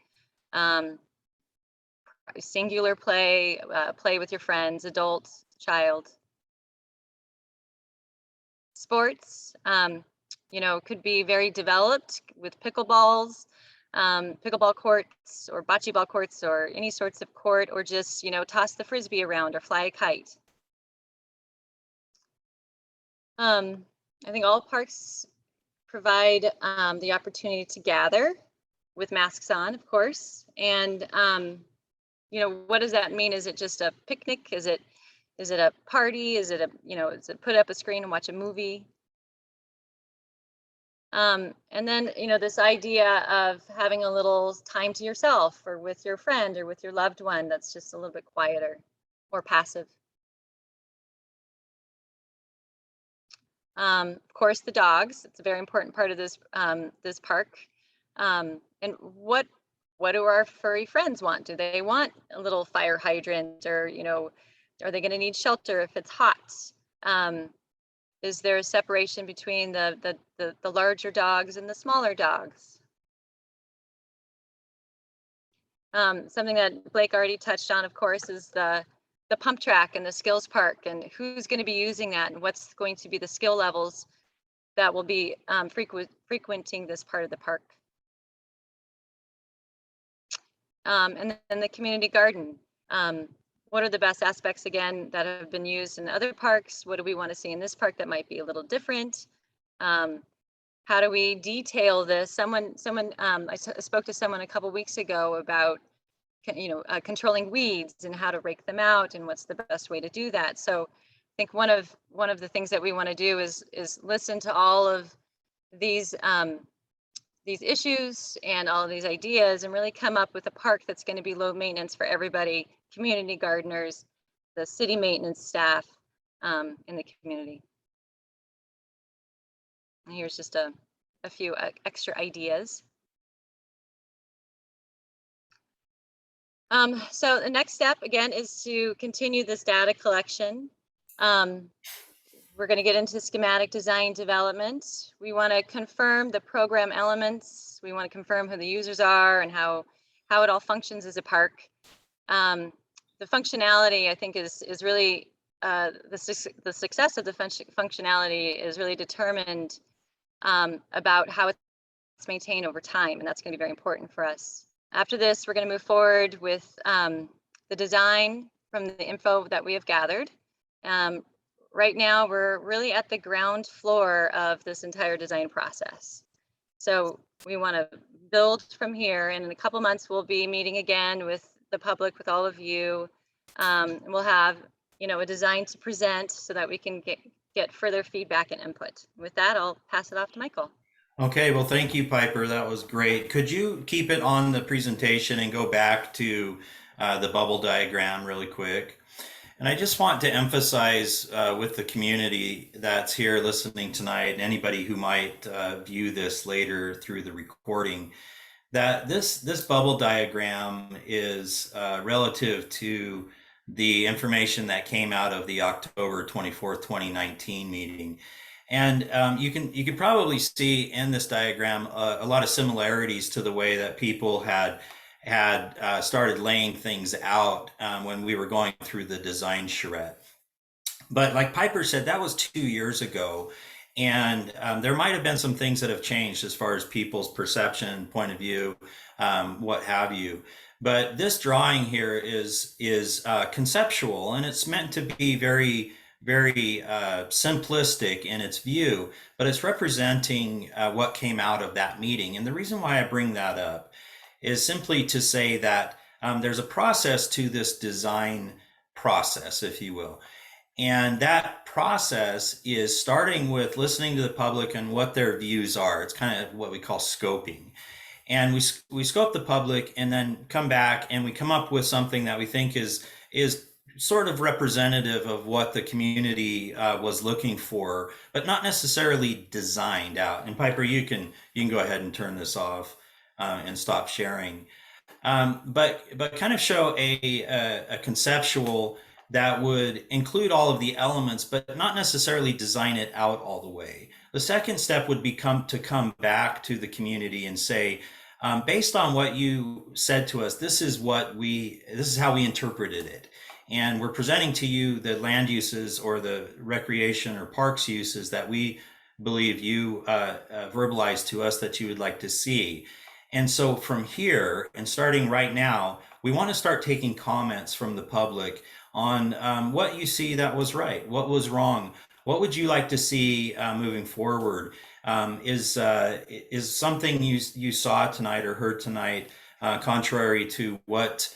singular play, play with your friends, adults, child. Sports, could be very developed with pickleballs, pickleball courts or bocce ball courts or any sorts of court, or just, toss the Frisbee around or fly a kite. I think all parks provide the opportunity to gather with masks on, of course. And, what does that mean? Is it just a picnic? Is it a party? Is it is it put up a screen and watch a movie? And then, this idea of having a little time to yourself or with your friend or with your loved one that's just a little bit quieter, more passive. Of course, the dogs. It's a very important part of this this park. And what do our furry friends want? Do they want a little fire hydrant, or are they going to need shelter if it's hot? Is there a separation between the larger dogs and the smaller dogs? Something that Blake already touched on, of course, is the pump track and the skills park, and who's going to be using that, and what's going to be the skill levels that will be frequenting this part of the park. And then the community garden. What are the best aspects, again, that have been used in other parks? What do we want to see in this park that might be a little different? How do we detail this? I spoke to someone a couple weeks ago about, controlling weeds and how to rake them out and what's the best way to do that. So I think one of the things that we want to do is listen to all of these issues and all of these ideas and really come up with a park that's going to be low maintenance for everybody, community gardeners, the city maintenance staff in the community. And here's just a few extra ideas. So the next step, again, is to continue this data collection. We're going to get into schematic design development. We want to confirm the program elements. We want to confirm who the users are and how it all functions as a park. The functionality, I think, is really the success of the functionality is really determined about how it's maintained over time, and that's going to be very important for us. After this, we're going to move forward with the design from the info that we have gathered. Right now, we're really at the ground floor of this entire design process. So we want to build from here, and in a couple months, we'll be meeting again with the public, with all of you. And we'll have, a design to present so that we can get further feedback and input. With that, I'll pass it off to Michael. Okay, well, thank you, Piper. That was great. Could you keep it on the presentation and go back to the bubble diagram really quick? And I just want to emphasize with the community that's here listening tonight, and anybody who might view this later through the recording, that this bubble diagram is relative to the information that came out of the October 24th, 2019 meeting. And you can probably see in this diagram a lot of similarities to the way that people had started laying things out when we were going through the design charrette. But like Piper said, that was 2 years ago. And there might have been some things that have changed as far as people's perception, point of view, what have you. But this drawing here is conceptual, and it's meant to be very simplistic in its view, but it's representing what came out of that meeting. And the reason why I bring that up is simply to say that there's a process to this design process, if you will. And that process is starting with listening to the public and what their views are. It's kind of what we call scoping. And we scope the public and then come back and we come up with something that we think is sort of representative of what the community was looking for, but not necessarily designed out. And Piper, you can go ahead and turn this off and stop sharing. But kind of show a conceptual that would include all of the elements, but not necessarily design it out all the way. The second step would be to come back to the community and say, based on what you said to us, this is how we interpreted it. And we're presenting to you the land uses or the recreation or parks uses that we believe you verbalized to us that you would like to see. And so from here, and starting right now, we want to start taking comments from the public on what you see that was right, what was wrong, what would you like to see moving forward? Is something you saw tonight or heard tonight contrary to what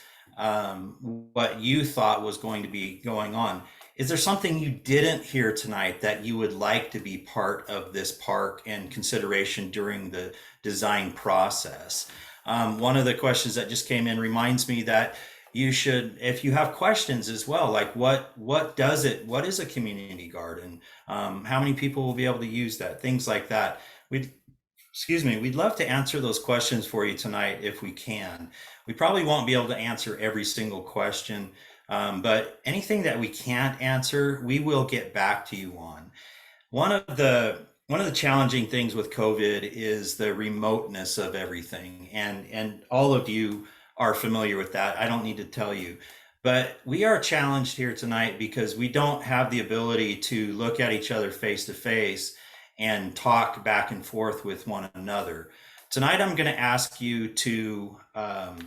you thought was going to be going on? Is there something you didn't hear tonight that you would like to be part of this park and consideration during the design process? One of the questions that just came in reminds me that you should, if you have questions as well, like what is a community garden? How many people will be able to use that? Things like that. We'd love to answer those questions for you tonight if we can. We probably won't be able to answer every single question, but anything that we can't answer, we will get back to you on. One of the challenging things with COVID is the remoteness of everything, and all of you are familiar with that. I don't need to tell you. But we are challenged here tonight because we don't have the ability to look at each other face to face and talk back and forth with one another. Tonight, I'm going to ask you to, and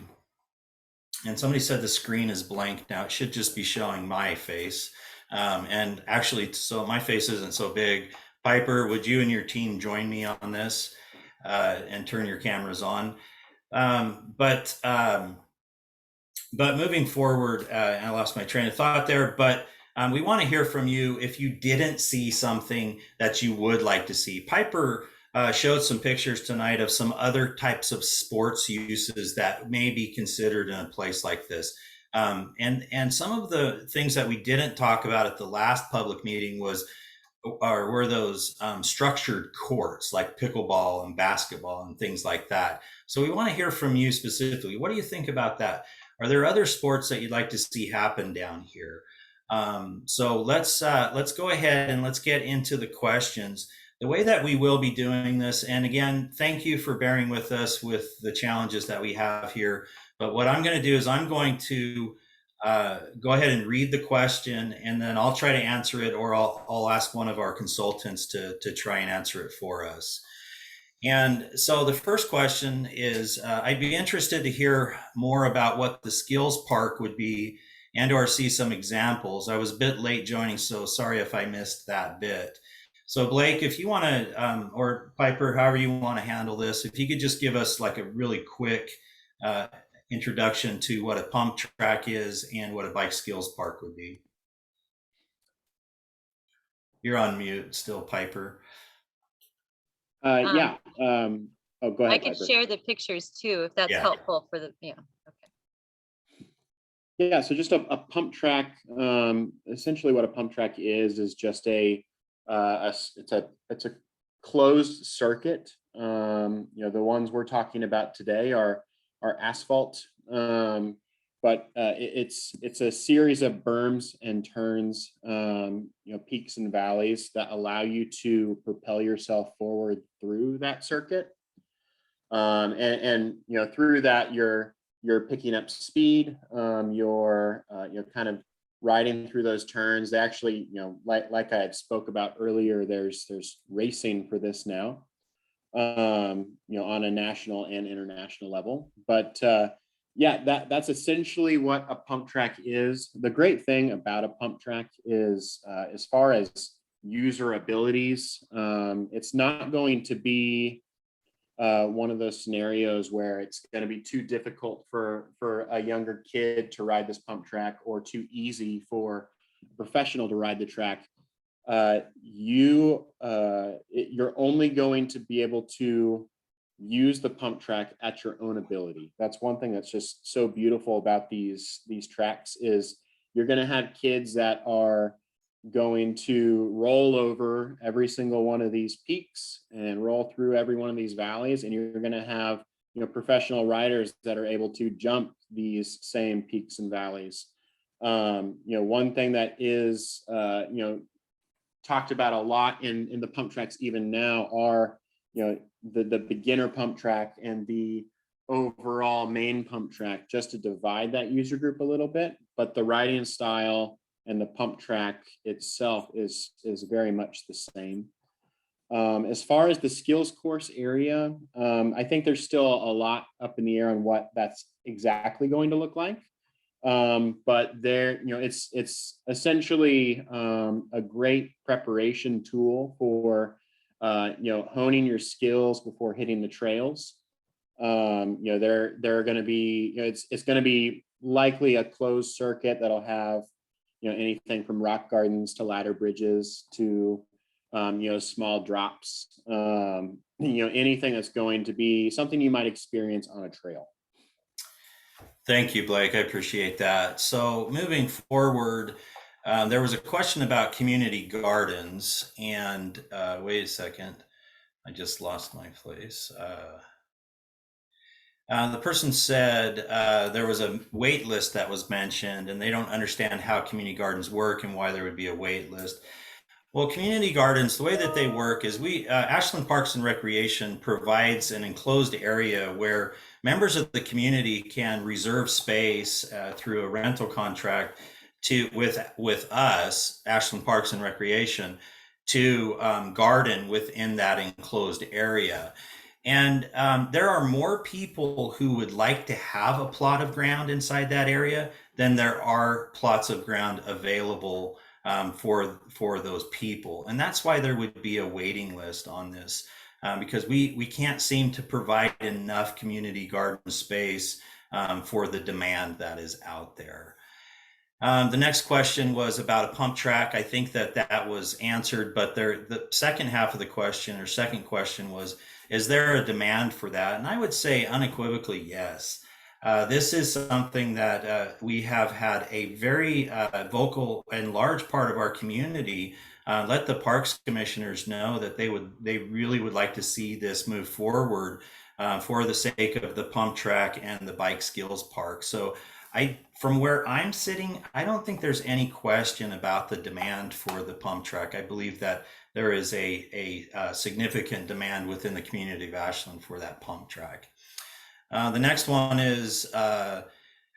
somebody said the screen is blank now. It should just be showing my face. And actually, so my face isn't so big. Piper, would you and your team join me on this and turn your cameras on? But moving forward, I lost my train of thought there, but we want to hear from you if you didn't see something that you would like to see. Piper showed some pictures tonight of some other types of sports uses that may be considered in a place like this. And some of the things that we didn't talk about at the last public meeting were those structured courts like pickleball and basketball and things like that. So we want to hear from you specifically. What do you think about that? Are there other sports that you'd like to see happen down here? So let's go ahead and let's get into the questions. The way that we will be doing this, and again, thank you for bearing with us with the challenges that we have here. But what I'm going to do is I'm going to go ahead and read the question, and then I'll try to answer it, or I'll ask one of our consultants to try and answer it for us. And so the first question is, I'd be interested to hear more about what the skills park would be and or see some examples. I was a bit late joining, so sorry if I missed that bit. So Blake, if you want to, or Piper, however you want to handle this, if you could just give us like a really quick introduction to what a pump track is and what a bike skills park would be. You're on mute still, Piper. Yeah. Oh, go ahead. I could Piper. share the pictures too, if that's helpful for the, yeah. Okay. Yeah, so just a pump track. Essentially, what a pump track is just it's a closed circuit. You know, the ones we're talking about today are asphalt, but it's a series of berms and turns, you know, peaks and valleys that allow you to propel yourself forward through that circuit. And you know, through that you're picking up speed. You're kind of riding through those turns. They actually, you know, like I had spoke about earlier, there's racing for this now, you know, on a national and international level. But yeah, that's essentially what a pump track is. The great thing about a pump track is, as far as user abilities, it's not going to be one of those scenarios where it's going to be too difficult for a younger kid to ride this pump track or too easy for a professional to ride the track. You're only going to be able to use the pump track at your own ability. That's one thing that's just so beautiful about these tracks is you're going to have kids that are going to roll over every single one of these peaks and roll through every one of these valleys, and you're going to have, you know, professional riders that are able to jump these same peaks and valleys. You know, one thing that is you know, talked about a lot in the pump tracks even now are, you know, the beginner pump track and the overall main pump track, just to divide that user group a little bit. But the riding style and the pump track itself is very much the same. As far as the skills course area, I think there's still a lot up in the air on what that's exactly going to look like. But there, you know, it's essentially a great preparation tool for you know, honing your skills before hitting the trails. You know, they're going to be, you know, it's going to be likely a closed circuit that'll have, you know, anything from rock gardens to ladder bridges to you know, small drops. You know, anything that's going to be something you might experience on a trail. Thank you, Blake. I appreciate that. So moving forward, there was a question about community gardens, and wait a second, I just lost my place. The person said there was a wait list that was mentioned, and they don't understand how community gardens work and why there would be a wait list. Well, community gardens, the way that they work is Ashland Parks and Recreation provides an enclosed area where members of the community can reserve space through a rental contract with us, Ashland Parks and Recreation, to garden within that enclosed area. And there are more people who would like to have a plot of ground inside that area than there are plots of ground available for those people, and that's why there would be a waiting list on this, because we can't seem to provide enough community garden space for the demand that is out there. The next question was about a pump track. I think that was answered, but the second half of the question, or second question, was, is there a demand for that? And I would say unequivocally yes. This is something that we have had a very vocal and large part of our community let the parks commissioners know that they really would like to see this move forward for the sake of the pump track and the bike skills park. So from where I'm sitting, I don't think there's any question about the demand for the pump track. I believe that there is a significant demand within the community of Ashland for that pump track. The next one is how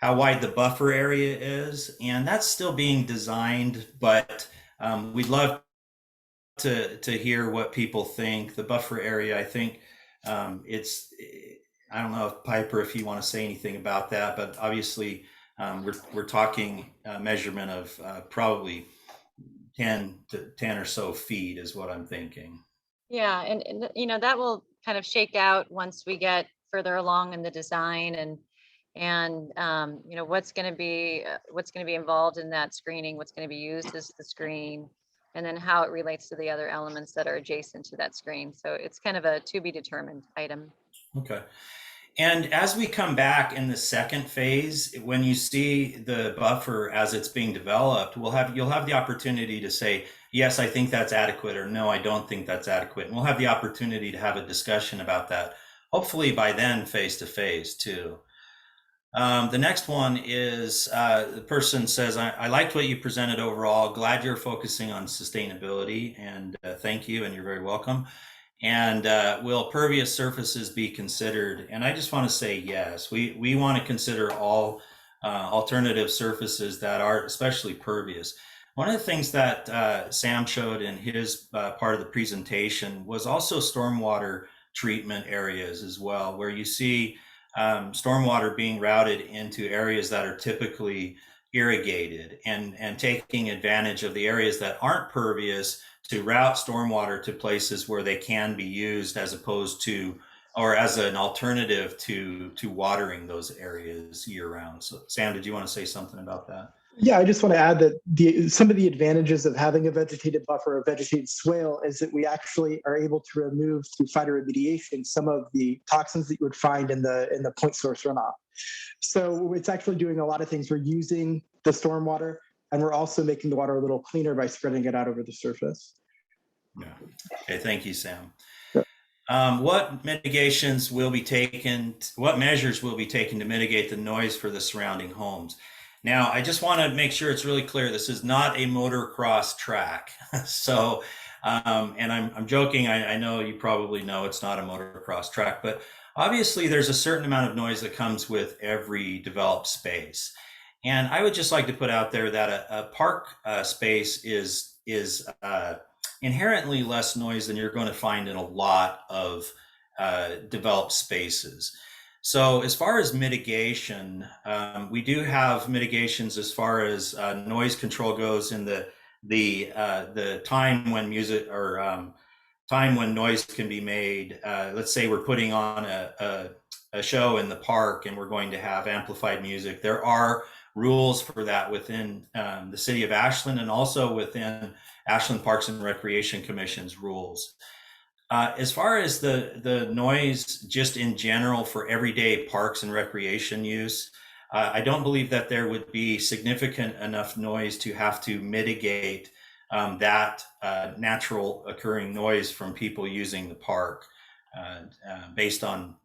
wide the buffer area is, and that's still being designed, but we'd love to hear what people think. The buffer area, I think I don't know if Piper, if you want to say anything about that, but obviously we're talking measurement of probably 10 or so feet is what I'm thinking. Yeah, and that will kind of shake out once we get further along in the design, and what's going to be involved in that screening, what's going to be used as the screen, and then how it relates to the other elements that are adjacent to that screen. So it's kind of a to be determined item. Okay. And as we come back in the second phase, when you see the buffer as it's being developed, you'll have the opportunity to say, yes, I think that's adequate, or no, I don't think that's adequate. And we'll have the opportunity to have a discussion about that, hopefully by then face to face too. The next one is the person says, I liked what you presented overall. Glad you're focusing on sustainability, and thank you, and you're very welcome. And will pervious surfaces be considered? And I just want to say yes. We want to consider all alternative surfaces that are especially pervious. One of the things that Sam showed in his part of the presentation was also stormwater treatment areas as well, where you see stormwater being routed into areas that are typically irrigated, and taking advantage of the areas that aren't pervious to route stormwater to places where they can be used as opposed to, or as an alternative to watering those areas year round. So Sam, did you want to say something about that? Yeah, I just want to add that some of the advantages of having a vegetated buffer or vegetated swale is that we actually are able to remove through phytoremediation some of the toxins that you would find in the point source runoff. So it's actually doing a lot of things. We're using the stormwater, and we're also making the water a little cleaner by spreading it out over the surface. Yeah. Okay. Thank you, Sam. Sure. What measures will be taken to mitigate the noise for the surrounding homes? Now, I just want to make sure it's really clear. This is not a motocross track. So, and I'm joking. I know you probably know it's not a motocross track, but obviously there's a certain amount of noise that comes with every developed space. And I would just like to put out there that a park space is inherently less noise than you're going to find in a lot of developed spaces. So as far as mitigation, we do have mitigations as far as noise control goes in the time when music or time when noise can be made. Let's say we're putting on a show in the park and we're going to have amplified music. There are rules for that within the city of Ashland, and also within Ashland Parks and Recreation Commission's rules. As far as the noise just in general for everyday parks and recreation use, I don't believe that there would be significant enough noise to have to mitigate that natural occurring noise from people using the park. Based on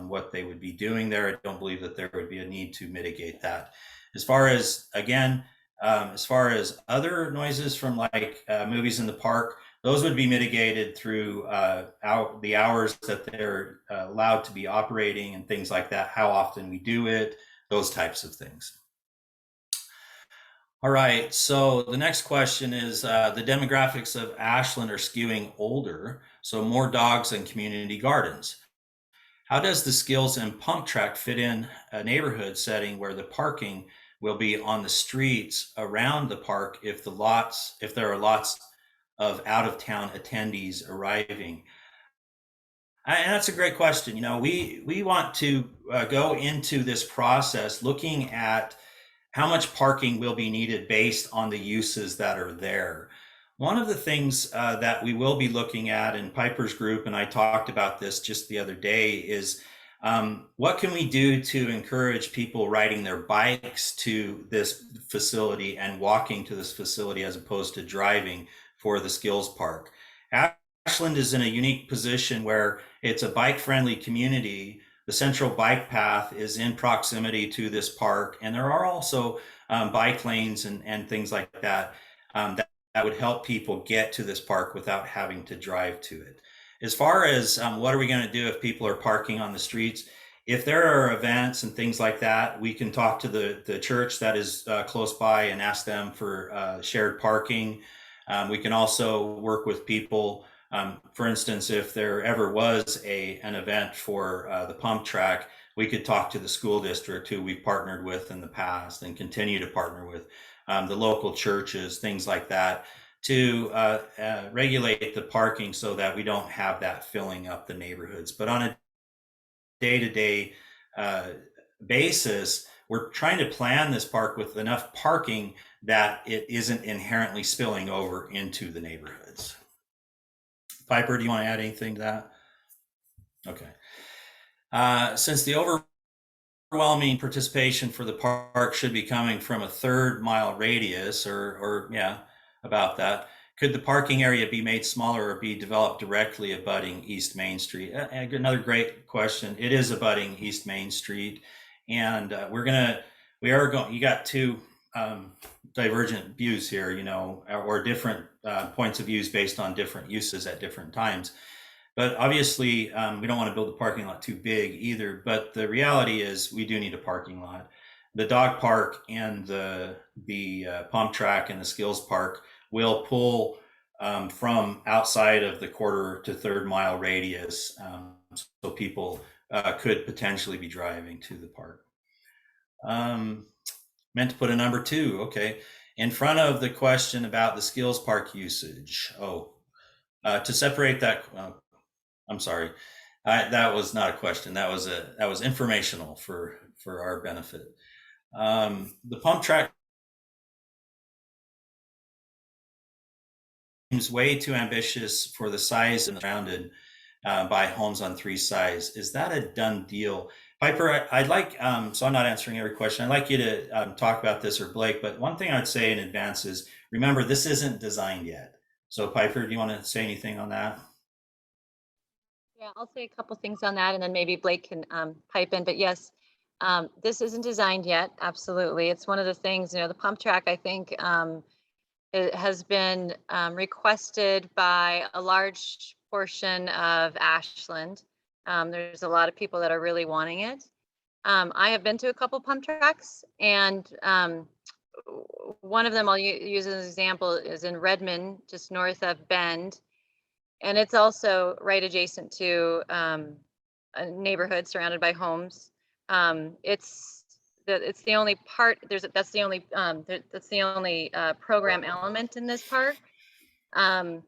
what they would be doing there, I don't believe that there would be a need to mitigate that. As far as, again, As far as other noises from like movies in the park, those would be mitigated through the hours that they're allowed to be operating and things like that, how often we do it, those types of things. All right, so the next question is the demographics of Ashland are skewing older, so more dogs and community gardens. How does the skills and pump track fit in a neighborhood setting where the parking will be on the streets around the park if there are lots of out of town attendees arriving? And that's a great question. You know, we want to go into this process looking at how much parking will be needed based on the uses that are there. One of the things that we will be looking at in Piper's group, and I talked about this just the other day, is what can we do to encourage people riding their bikes to this facility and walking to this facility as opposed to driving for the skills park? Ashland is in a unique position where it's a bike friendly community. The central bike path is in proximity to this park, and there are also bike lanes and things like that, that would help people get to this park without having to drive to it. As far as what are we going to do if people are parking on the streets, if there are events and things like that, we can talk to the church that is close by and ask them for shared parking. We can also work with people. For instance, if there ever was an event for the pump track, we could talk to the school district who we've partnered with in the past and continue to partner with, the local churches, things like that, to regulate the parking so that we don't have that filling up the neighborhoods. But on a day-to-day basis, we're trying to plan this park with enough parking that it isn't inherently spilling over into the neighborhoods. Piper, do you want to add anything to that? Okay. Since the overwhelming participation for the park should be coming from a 1/3 mile radius, or yeah, about that, could the parking area be made smaller or be developed directly abutting East Main Street? Another great question. It is abutting East Main Street, and we are going. You got two divergent views here, you know, or different points of views based on different uses at different times. But obviously, we don't want to build the parking lot too big either. But the reality is, we do need a parking lot. The dog park and the pump track and the skills park will pull from outside of the 1/4 to 1/3 mile radius, so people could potentially be driving to the park. Meant to put a number 2. Okay. In front of the question about the skills park usage. To separate that, I'm sorry. That was not a question. That was informational for our benefit. The pump track seems way too ambitious for the size and surrounded by homes on 3 sides. Is that a done deal? Piper, I'd like, so I'm not answering every question. I'd like you to talk about this, or Blake, but one thing I'd say in advance is, remember, this isn't designed yet. So Piper, do you want to say anything on that? Yeah, I'll say a couple things on that, and then maybe Blake can pipe in. But yes, this isn't designed yet. Absolutely. It's one of the things, you know, the pump track, I think, it has been requested by a large portion of Ashland. There's a lot of people that are really wanting it. I have been to a couple pump tracks, and one of them I'll use as an example is in Redmond, just north of Bend. And it's also right adjacent to a neighborhood surrounded by homes. It's the only part, that's the only program element in this park. And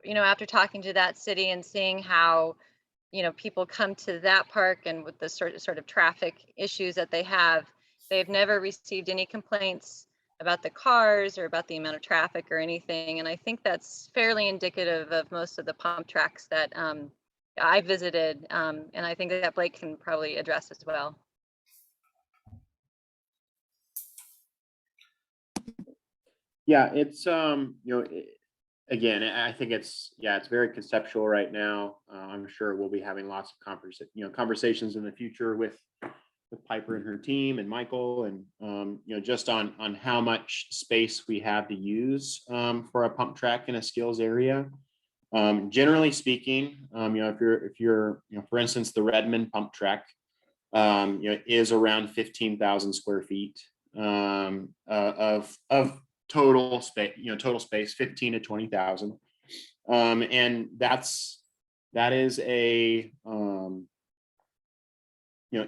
you know, after talking to that city and seeing how, you know, people come to that park and with the sort of traffic issues that they've never received any complaints about the cars or about the amount of traffic or anything. And I think that's fairly indicative of most of the pump tracks that I visited. And I think that Blake can probably address as well. Yeah, it's again, I think it's very conceptual right now. I'm sure we'll be having lots of conversations in the future with Piper and her team and Michael, and just on how much space we have to use for a pump track in a skills area. Generally speaking, if you're for instance, the Redmond pump track is around 15,000 square feet of total space, total space, 15 to 20,000. And that is a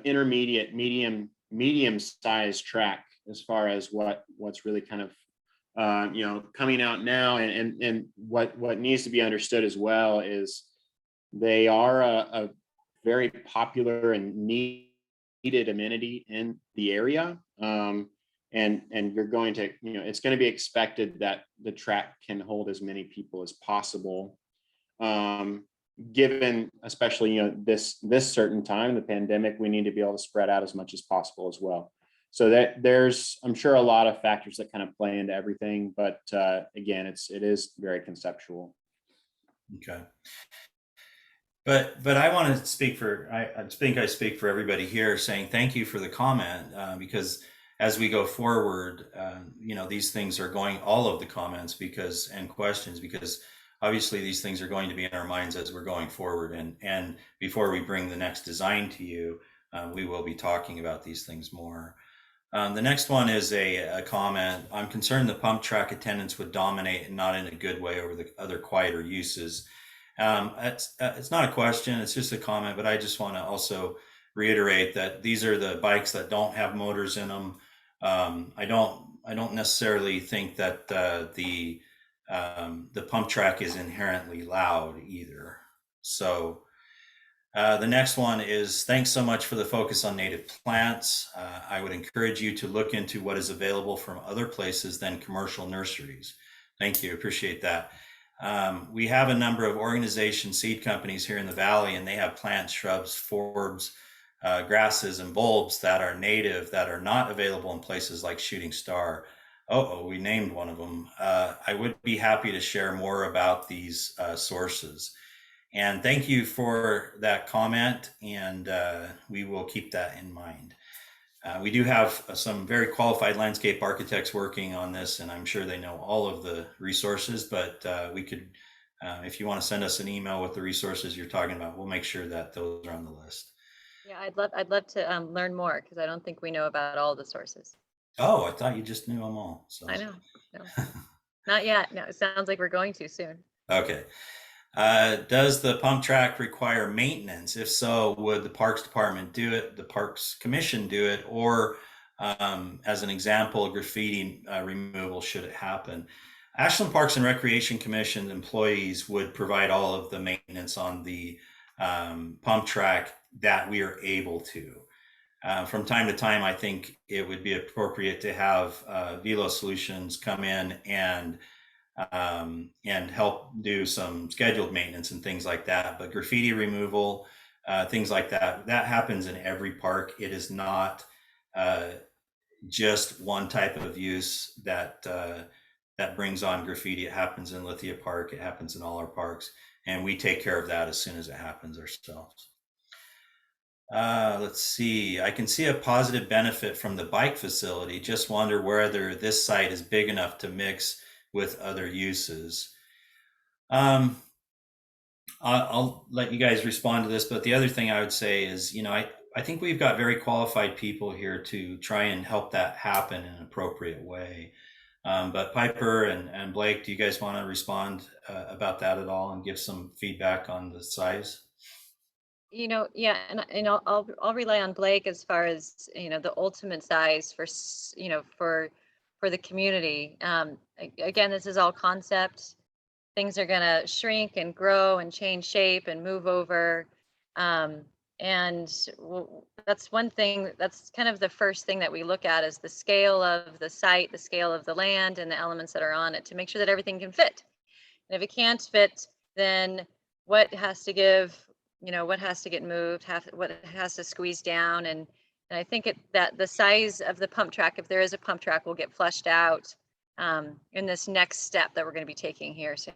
intermediate, medium sized track as far as what's really kind of coming out now, and what needs to be understood as well is they are a very popular and needed amenity in the area. And you're going to, it's going to be expected that the track can hold as many people as possible. Given especially, this certain time, the pandemic, we need to be able to spread out as much as possible as well. So that there's, I'm sure, a lot of factors that kind of play into everything, but again, it is very conceptual. Okay. But I want to speak for, I think I speak for everybody here saying thank you for the comment, because as we go forward, these things are going, all of the comments and questions, because obviously these things are going to be in our minds as we're going forward. And before we bring the next design to you, we will be talking about these things more. The next one is a comment. I'm concerned the pump track attendance would dominate, and not in a good way, over the other quieter uses. It's not a question, it's just a comment, but I just want to also reiterate that these are the bikes that don't have motors in them. I don't necessarily think that the pump track is inherently loud either. So the next one is, thanks so much for the focus on native plants. I would encourage you to look into what is available from other places than commercial nurseries. Thank you, appreciate that. We have a number of organizations, seed companies here in the Valley, and they have plants, shrubs, forbs, grasses, and bulbs that are native, that are not available in places like Shooting Star. We named one of them. I would be happy to share more about these sources. And thank you for that comment, and we will keep that in mind. We do have some very qualified landscape architects working on this, and I'm sure they know all of the resources, but we could, if you want to send us an email with the resources you're talking about, we'll make sure that those are on the list. Yeah, I'd love to learn more, because I don't think we know about all the sources. Oh, I thought you just knew them all. So. I know. No. Not yet. No, it sounds like we're going to soon. Okay. Does the pump track require maintenance? If so, would the Parks Department do it, the Parks Commission do it, or as an example, graffiti removal should it happen? Ashland Parks and Recreation Commission employees would provide all of the maintenance on the pump track that we are able to. From time to time, I think it would be appropriate to have Velo Solutions come in and help do some scheduled maintenance and things like that. But graffiti removal, things like that happens in every park. It is not just one type of use that brings on graffiti. It happens in Lithia Park. It happens in all our parks, and we take care of that as soon as it happens ourselves. Let's see. I can see a positive benefit from the bike facility. Just wonder whether this site is big enough to mix with other uses. I'll let you guys respond to this, but the other thing I would say is, I think we've got very qualified people here to try and help that happen in an appropriate way. But Piper and Blake, do you guys want to respond about that at all and give some feedback on the size? Yeah, and I'll rely on Blake as far as the ultimate size for the community. Again, this is all concept. Things are gonna shrink and grow and change shape and move over, and that's one thing. That's kind of the first thing that we look at, is the scale of the site, the scale of the land, and the elements that are on it, to make sure that everything can fit. And if it can't fit, then what has to give? What has to get moved, what has to squeeze down, and I think that the size of the pump track, if there is a pump track, will get flushed out in this next step that we're going to be taking here soon.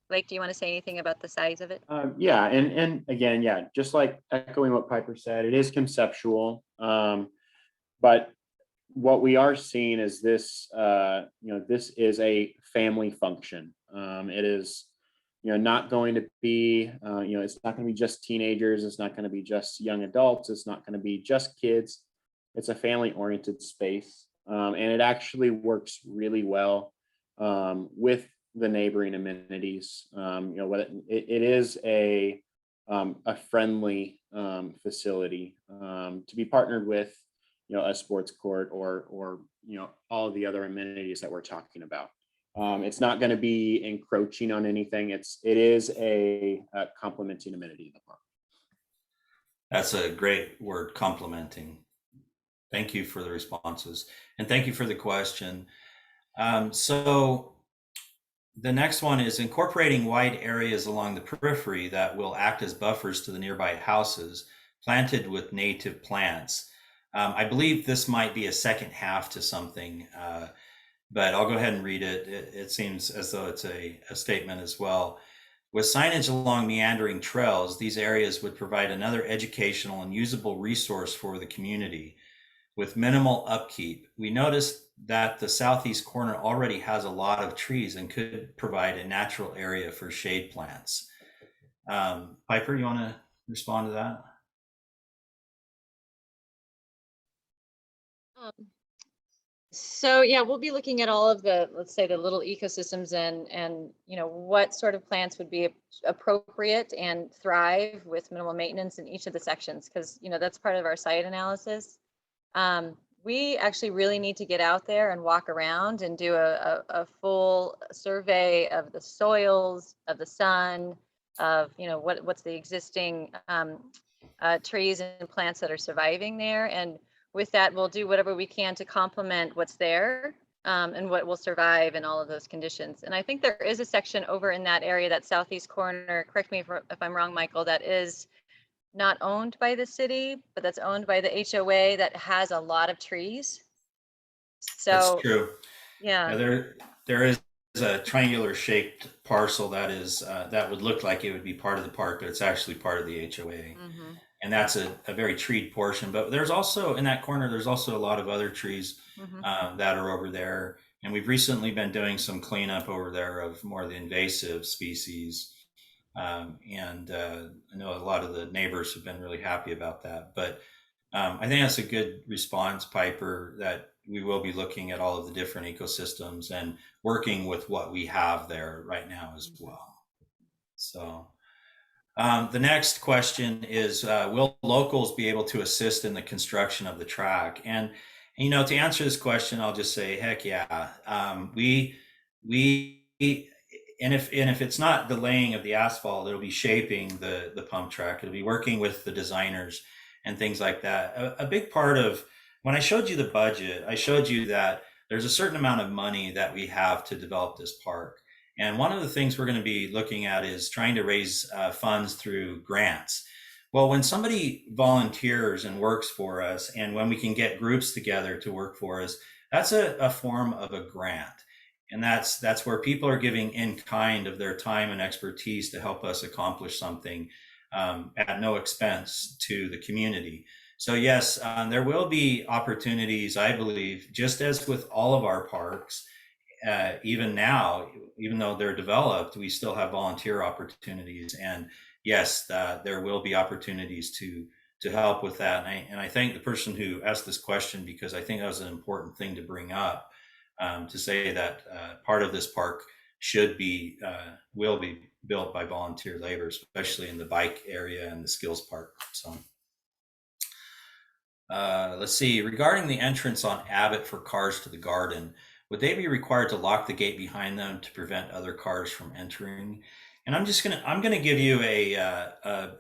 Blake, do you want to say anything about the size of it? Yeah, and again, yeah, just like echoing what Piper said, it is conceptual. But what we are seeing is this, this is a family function. It is, not going to be, it's not going to be just teenagers. It's not going to be just young adults. It's not going to be just kids. It's a family-oriented space, and it actually works really well with the neighboring amenities. What it is a friendly facility to be partnered with, a sports court or all of the other amenities that we're talking about. It's not going to be encroaching on anything. It is a complementing amenity in the park. That's a great word, complementing. Thank you for the responses, and thank you for the question. So the next one is incorporating wide areas along the periphery that will act as buffers to the nearby houses, planted with native plants. I believe this might be a second half to something, but I'll go ahead and read it. It seems as though it's a statement as well. With signage along meandering trails, these areas would provide another educational and usable resource for the community. With minimal upkeep, we noticed that the southeast corner already has a lot of trees and could provide a natural area for shade plants. Piper, you want to respond to that? So yeah, we'll be looking at all of the, let's say, the little ecosystems and what sort of plants would be appropriate and thrive with minimal maintenance in each of the sections, because that's part of our site analysis. We actually really need to get out there and walk around and do a full survey of the soils, of the sun, of what's the existing trees and plants that are surviving there. And with that, we'll do whatever we can to complement what's there and what will survive in all of those conditions. And I think there is a section over in that area, that southeast corner, correct me if I'm wrong, Michael, that is not owned by the city, but that's owned by the HOA, that has a lot of trees. That's So true. yeah. There is a triangular shaped parcel that is that would look like it would be part of the park, but it's actually part of the HOA. Mm-hmm. And that's a very treed portion. But there's also in that corner, there's also a lot of other trees that are over there. And we've recently been doing some cleanup over there of more of the invasive species. And I know a lot of the neighbors have been really happy about that. But I think that's a good response, Piper, that we will be looking at all of the different ecosystems and working with what we have there right now as well. So the next question is, will locals be able to assist in the construction of the track? And to answer this question, I'll just say, heck yeah. We and if it's not the laying of the asphalt, it'll be shaping the pump track. It'll be working with the designers and things like that. A big part of when I showed you the budget, I showed you that there's a certain amount of money that we have to develop this park. And one of the things we're going to be looking at is trying to raise funds through grants. Well, when somebody volunteers and works for us, and when we can get groups together to work for us, that's a form of a grant. And that's where people are giving in kind of their time and expertise to help us accomplish something at no expense to the community. So yes, there will be opportunities, I believe, just as with all of our parks. Even now, even though they're developed, we still have volunteer opportunities. And yes, there will be opportunities to help with that. And I thank the person who asked this question, because I think that was an important thing to bring up, to say that part of this park will be built by volunteer labor, especially in the bike area and the skills park. So let's see, regarding the entrance on Abbott for cars to the garden, would they be required to lock the gate behind them to prevent other cars from entering? And I'm going to give you a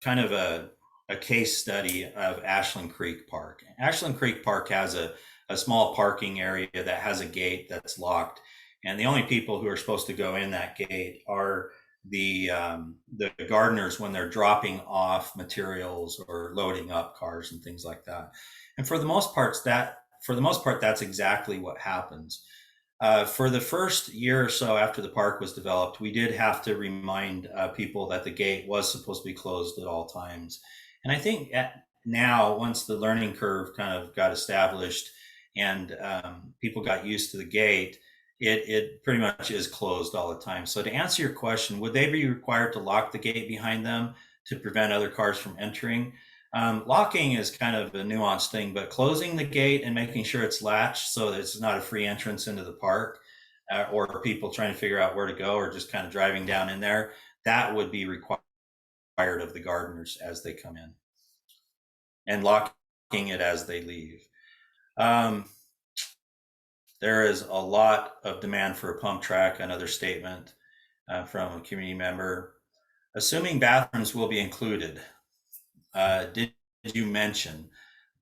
kind of a case study of Ashland Creek Park. Ashland Creek Park has a small parking area that has a gate that's locked. And the only people who are supposed to go in that gate are the gardeners when they're dropping off materials or loading up cars and things like that. And for the most part, that's exactly what happens. For the first year or so after the park was developed, we did have to remind people that the gate was supposed to be closed at all times. And I think now, once the learning curve kind of got established and people got used to the gate, it pretty much is closed all the time. So to answer your question, would they be required to lock the gate behind them to prevent other cars from entering? Locking is kind of a nuanced thing, but closing the gate and making sure it's latched so that it's not a free entrance into the park, or people trying to figure out where to go or just kind of driving down in there, that would be required of the gardeners as they come in, and locking it as they leave. There is a lot of demand for a pump track. Another statement from a community member. Assuming bathrooms will be included, did you mention?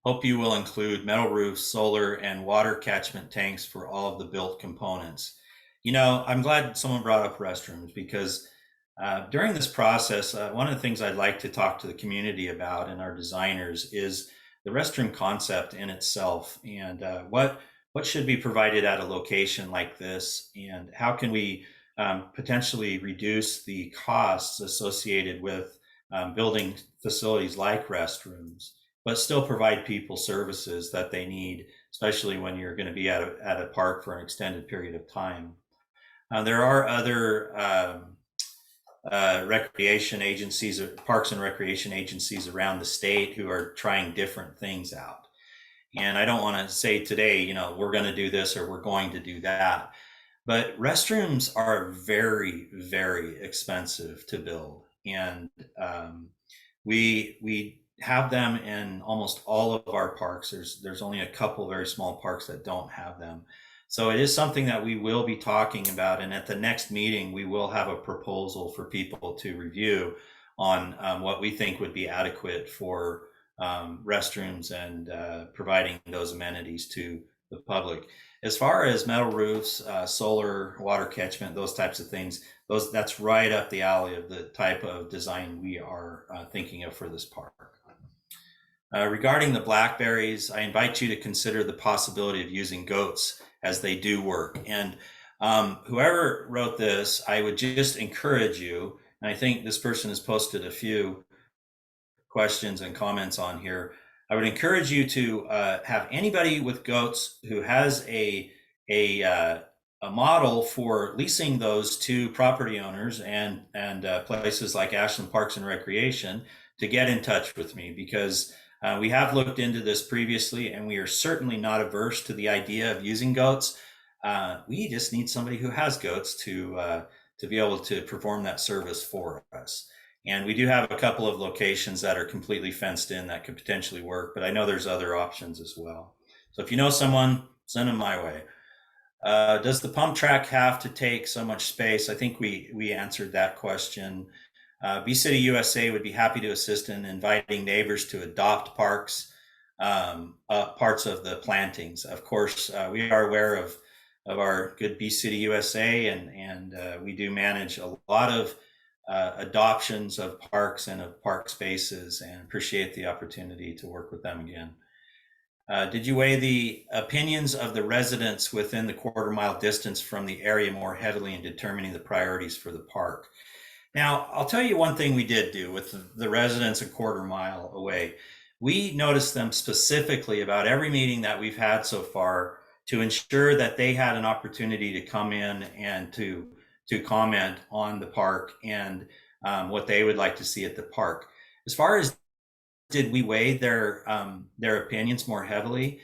Hope you will include metal roofs, solar, and water catchment tanks for all of the built components. You know, I'm glad someone brought up restrooms, because during this process, one of the things I'd like to talk to the community about and our designers is the restroom concept in itself, and what should be provided at a location like this, and how can we potentially reduce the costs associated with building facilities like restrooms, but still provide people services that they need, especially when you're going to be at a park for an extended period of time. There are other recreation agencies, parks and recreation agencies around the state who are trying different things out. And I don't want to say today, you know, we're going to do this or we're going to do that. But restrooms are very, very expensive to build. And we have them in almost all of our parks. There's only a couple very small parks that don't have them. So it is something that we will be talking about. And at the next meeting, we will have a proposal for people to review on what we think would be adequate for restrooms and providing those amenities to the public. As far as metal roofs, solar, water catchment, those types of things, that's right up the alley of the type of design we are thinking of for this park. Regarding the blackberries, I invite you to consider the possibility of using goats as they do work. And whoever wrote this, I would just encourage you, and I think this person has posted a few questions and comments on here. I would encourage you to have anybody with goats who has a model for leasing those to property owners and places like Ashland Parks and Recreation to get in touch with me, because we have looked into this previously and we are certainly not averse to the idea of using goats. We just need somebody who has goats to be able to perform that service for us. And we do have a couple of locations that are completely fenced in that could potentially work, but I know there's other options as well. So if you know someone, send them my way. Does the pump track have to take so much space? I think we answered that question. Bee City USA would be happy to assist in inviting neighbors to adopt parks, parts of the plantings. Of course, we are aware of our good Bee City USA, and we do manage a lot of adoptions of parks and of park spaces, and appreciate the opportunity to work with them again. Did you weigh the opinions of the residents within the quarter-mile distance from the area more heavily in determining the priorities for the park? Now, I'll tell you one thing we did do with the residents a quarter mile away. We noticed them specifically about every meeting that we've had so far to ensure that they had an opportunity to come in and to comment on the park and what they would like to see at the park. As far as did we weigh their opinions more heavily,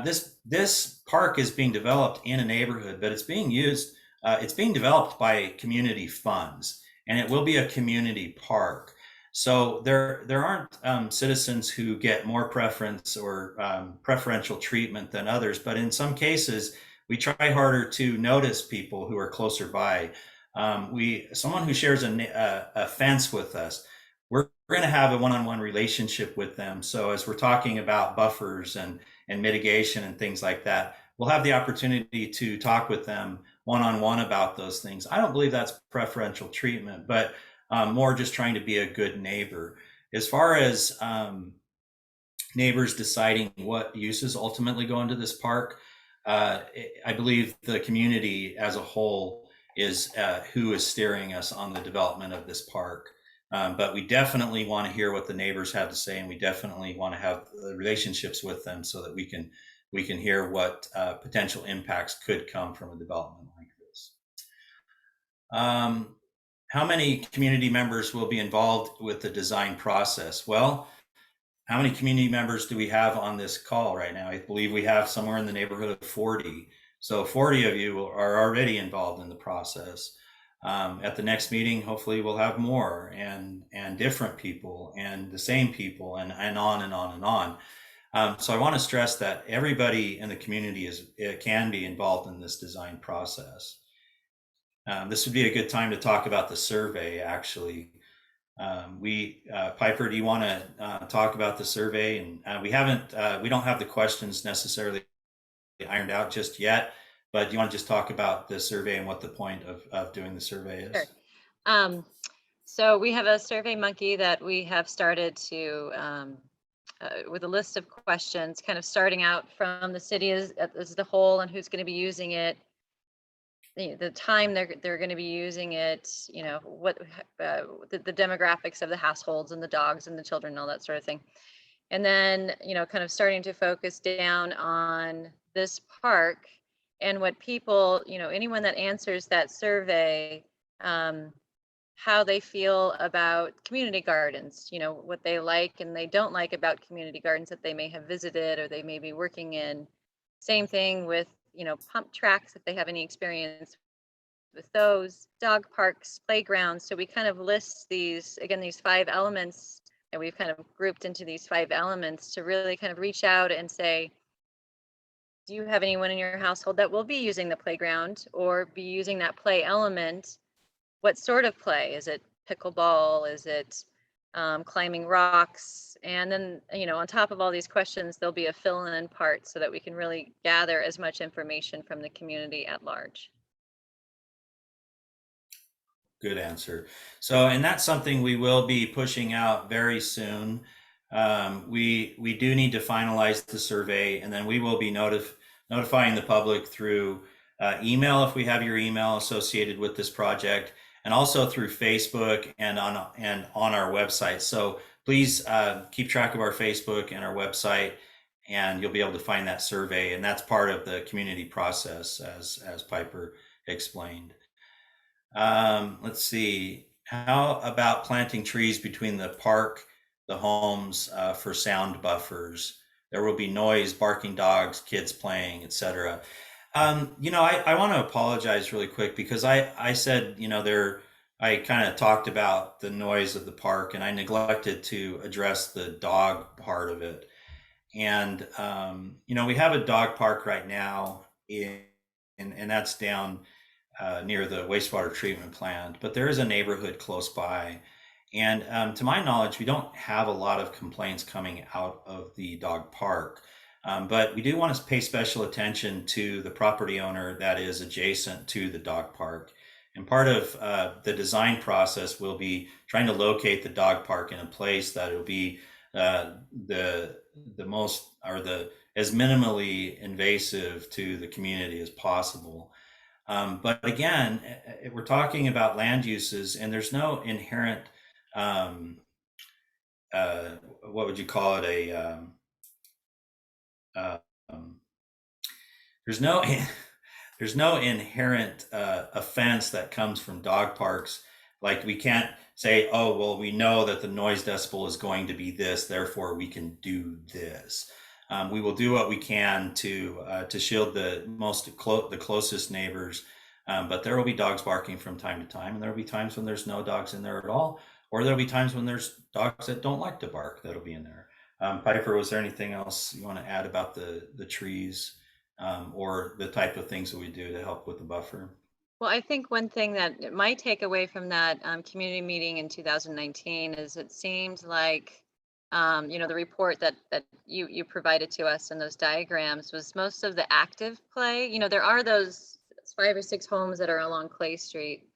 this park is being developed in a neighborhood, but it's being used. It's being developed by community funds, and it will be a community park. So there aren't citizens who get more preference or preferential treatment than others, but in some cases, we try harder to notice people who are closer by. Someone who shares a fence with us, we're going to have a one-on-one relationship with them. So as we're talking about buffers and mitigation and things like that, we'll have the opportunity to talk with them one-on-one about those things. I don't believe that's preferential treatment, but more just trying to be a good neighbor. As far as neighbors deciding what uses ultimately go into this park, I believe the community as a whole is who is steering us on the development of this park. But we definitely want to hear what the neighbors have to say, and we definitely want to have relationships with them so that we can hear what potential impacts could come from a development like this. How many community members will be involved with the design process? Well, how many community members do we have on this call right now? I believe we have somewhere in the neighborhood of 40. So 40 of you are already involved in the process. At the next meeting, hopefully we'll have more and different people and the same people and on and on and on. So I want to stress that everybody in the community can be involved in this design process. This would be a good time to talk about the survey, actually. Piper, do you want to talk about the survey? And we don't have the questions necessarily ironed out just yet, but do you want to just talk about the survey and what the point of doing the survey is? Sure. So we have a survey monkey that we have started to with a list of questions, kind of starting out from the city as the whole and who's going to be using it, the time they're going to be using it, what the demographics of the households and the dogs and the children and all that sort of thing. And then, kind of starting to focus down on this park and what people, anyone that answers that survey, how they feel about community gardens, what they like and they don't like about community gardens that they may have visited or they may be working in. Same thing with, pump tracks, if they have any experience with those, dog parks, playgrounds. So we kind of list these 5 elements, and we've kind of grouped into these 5 elements to really kind of reach out and say, do you have anyone in your household that will be using the playground or be using that play element? What sort of play? Is it pickleball? Is it climbing rocks? And then, on top of all these questions, there'll be a fill-in part so that we can really gather as much information from the community at large. Good answer. So, and that's something we will be pushing out very soon. We do need to finalize the survey, and then we will be notifying the public through email if we have your email associated with this project, and also through Facebook and on our website. So please keep track of our Facebook and our website, and you'll be able to find that survey, and that's part of the community process, as Piper explained. Let's see. How about planting trees between the park, the homes for sound buffers? There will be noise, barking dogs, kids playing, etc. I want to apologize really quick because I said, I kind of talked about the noise of the park and I neglected to address the dog part of it. And, we have a dog park right now and that's down near the wastewater treatment plant, but there is a neighborhood close by. And to my knowledge, we don't have a lot of complaints coming out of the dog park. But we do want to pay special attention to the property owner that is adjacent to the dog park. And part of the design process will be trying to locate the dog park in a place that will be the most or the as minimally invasive to the community as possible. But again, we're talking about land uses, and there's no inherent, what would you call it? There's no there's no inherent offense that comes from dog parks. Like we can't say, oh, well, we know that the noise decibel is going to be this, therefore we can do this. We will do what we can to shield the closest neighbors, but there will be dogs barking from time to time, and there will be times when there's no dogs in there at all, or there'll be times when there's dogs that don't like to bark that'll be in there. Piper, was there anything else you want to add about the trees or the type of things that we do to help with the buffer? Well, I think one thing that might take away from that community meeting in 2019 is it seemed like the report that you provided to us in those diagrams was most of the active play. There are those 5 or 6 homes that are along Clay Street,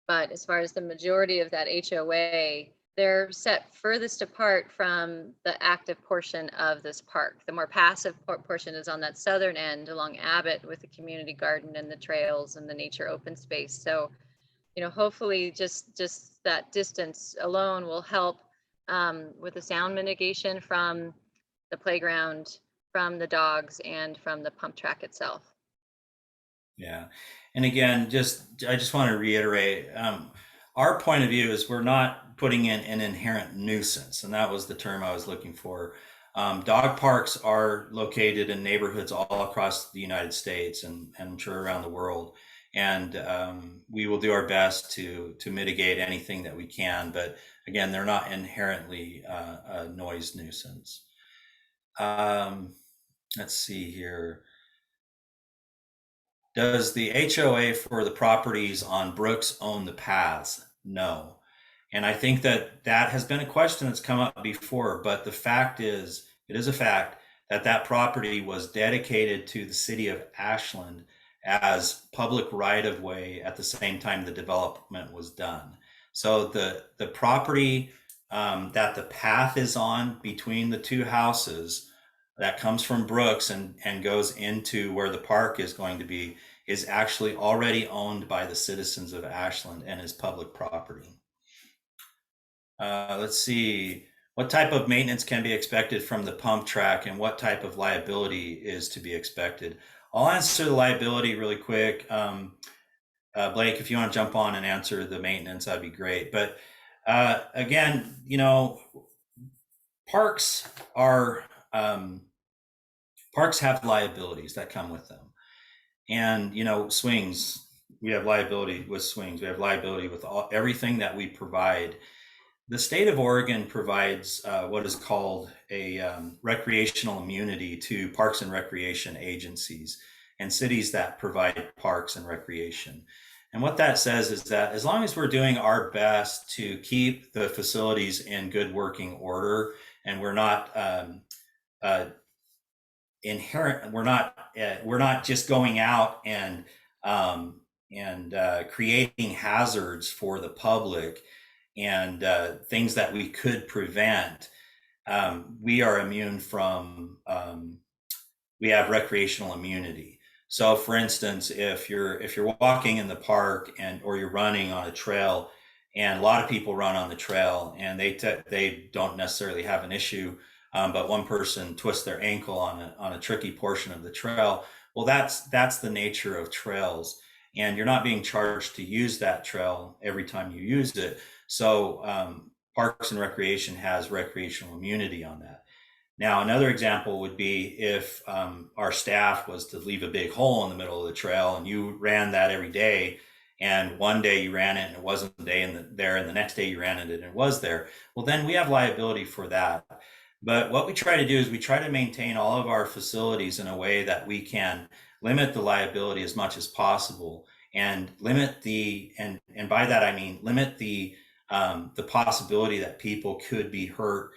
but as far as the majority of that HOA, they're set furthest apart from the active portion of this park. The more passive portion is on that southern end along Abbott with the community garden and the trails and the nature open space. So, hopefully just that distance alone will help with the sound mitigation from the playground, from the dogs, and from the pump track itself. Yeah. And again, I just want to reiterate, our point of view is we're not putting in an inherent nuisance, and that was the term I was looking for. Dog parks are located in neighborhoods all across the United States and I'm sure around the world. And we will do our best to mitigate anything that we can. But again, they're not inherently a noise nuisance. Let's see here. Does the HOA for the properties on Brooks own the paths? No. And I think that has been a question that's come up before, but the fact is, it is a fact that that property was dedicated to the city of Ashland as public right of way at the same time the development was done. So the property that the path is on between the two houses that comes from Brooks and goes into where the park is going to be is actually already owned by the citizens of Ashland and is public property. Let's see, what type of maintenance can be expected from the pump track and what type of liability is to be expected? I'll answer the liability really quick. Blake, if you want to jump on and answer the maintenance, that'd be great. But again, parks have liabilities that come with them. And, swings, we have liability with swings. We have liability with everything that we provide. The state of Oregon provides what is called a recreational immunity to parks and recreation agencies and cities that provide parks and recreation. And what that says is that as long as we're doing our best to keep the facilities in good working order and we're not we're not just going out and creating hazards for the public and things that we could prevent. We are immune from. We have recreational immunity. So, for instance, if you're walking in the park or you're running on a trail, and a lot of people run on the trail, and they don't necessarily have an issue. But one person twists their ankle on a tricky portion of the trail. Well, that's the nature of trails, and you're not being charged to use that trail every time you use it. So Parks and Recreation has recreational immunity on that. Now, another example would be if our staff was to leave a big hole in the middle of the trail, and you ran that every day. And one day you ran it and it wasn't there, and the next day you ran it and it was there. Well, then we have liability for that. But what we try to do is we try to maintain all of our facilities in a way that we can limit the liability as much as possible and limit and by that I mean limit the possibility that people could be hurt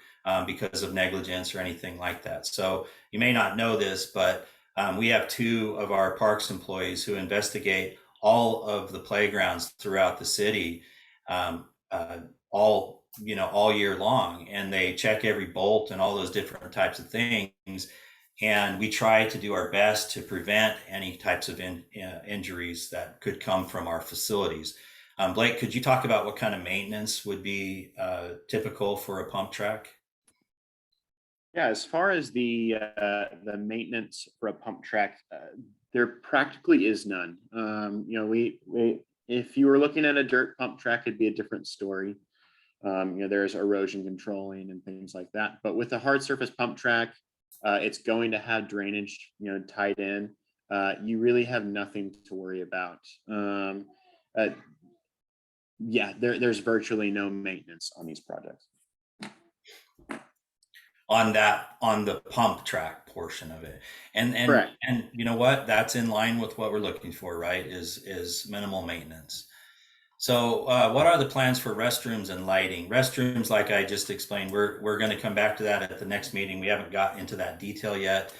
because of negligence or anything like that. So you may not know this, but we have 2 of our parks employees who investigate all of the playgrounds throughout the city, all year long, and they check every bolt and all those different types of things. And we try to do our best to prevent any types of injuries that could come from our facilities. Blake, could you talk about what kind of maintenance would be typical for a pump track? Yeah, as far as the maintenance for a pump track, there practically is none. We if you were looking at a dirt pump track, it'd be a different story. There's erosion controlling and things like that. But with a hard surface pump track, it's going to have drainage, tied in. You really have nothing to worry about. There's virtually no maintenance on these projects. On the pump track portion of it, and Correct. And you know what, that's in line with what we're looking for, right? Is minimal maintenance. So what are the plans for restrooms and lighting? Restrooms, like I just explained, we're going to come back to that at the next meeting. We haven't got into that detail yet,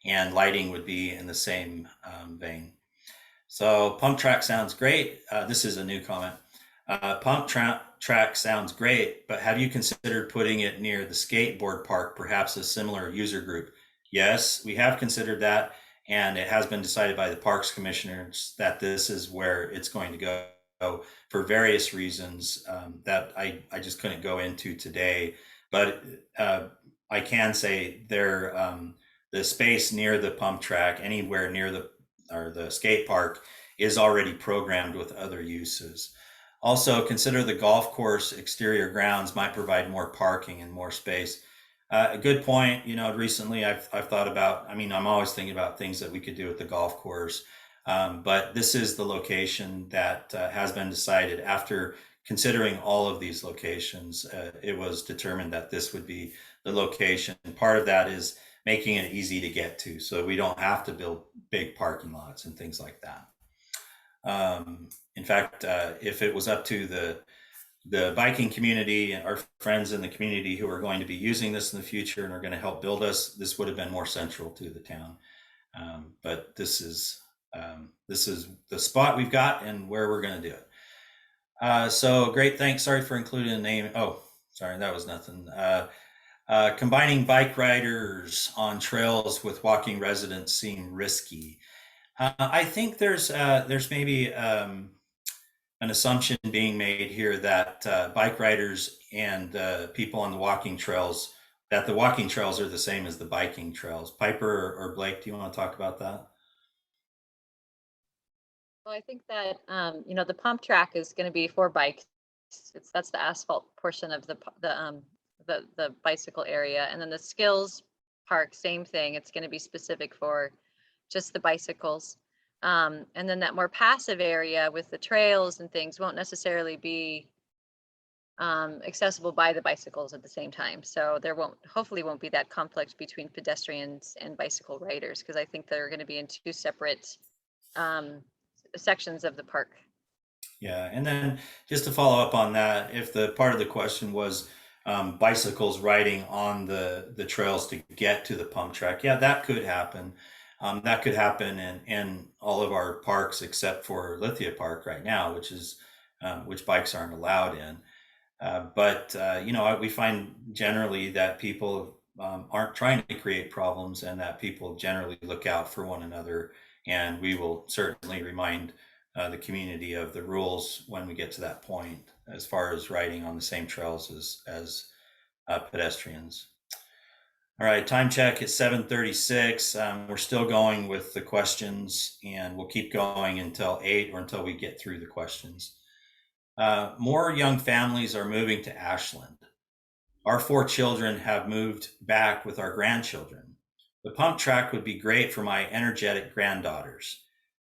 and lighting would be in the same vein. So pump track sounds great. This is a new comment. Track sounds great, but have you considered putting it near the skateboard park, perhaps a similar user group? Yes, we have considered that, and it has been decided by the parks commissioners that this is where it's going to go for various reasons that I just couldn't go into today. But I can say the space near the pump track, anywhere near the skate park, is already programmed with other uses. Also, consider the golf course exterior grounds might provide more parking and more space. A good point. You know, recently I've thought about. I mean, I'm always thinking about things that we could do at the golf course, but this is the location that has been decided after considering all of these locations. It was determined that this would be the location. And part of that is making it easy to get to, so we don't have to build big parking lots and things like that. In fact, if it was up to the biking community and our friends in the community who are going to be using this in the future and are going to help build us, this would have been more central to the town. But this is the spot we've got and where we're going to do it. So great, thanks. Sorry for including a name. Oh, sorry, that was nothing. Combining bike riders on trails with walking residents seem risky. I think there's maybe an assumption being made here that bike riders and people on the walking trails, that the walking trails are the same as the biking trails. Piper or Blake, do you want to talk about that? Well, I think that, the pump track is going to be for bikes. That's the asphalt portion of the bicycle area. And then the skills park, same thing. It's going to be specific for just the bicycles. And then that more passive area with the trails and things won't necessarily be accessible by the bicycles at the same time. So there hopefully won't be that conflict between pedestrians and bicycle riders, because I think they're going to be in two separate sections of the park. Yeah, and then just to follow up on that, if the part of the question was bicycles riding on the trails to get to the pump track, yeah, that could happen. That could happen in all of our parks except for Lithia Park right now, which bikes aren't allowed in. But we find generally that people aren't trying to create problems, and that people generally look out for one another. And we will certainly remind the community of the rules when we get to that point, as far as riding on the same trails as pedestrians. All right, time check is 7:36. We're still going with the questions, and we'll keep going until 8 or until we get through the questions. More young families are moving to Ashland. Our 4 children have moved back with our grandchildren. The pump track would be great for my energetic granddaughters.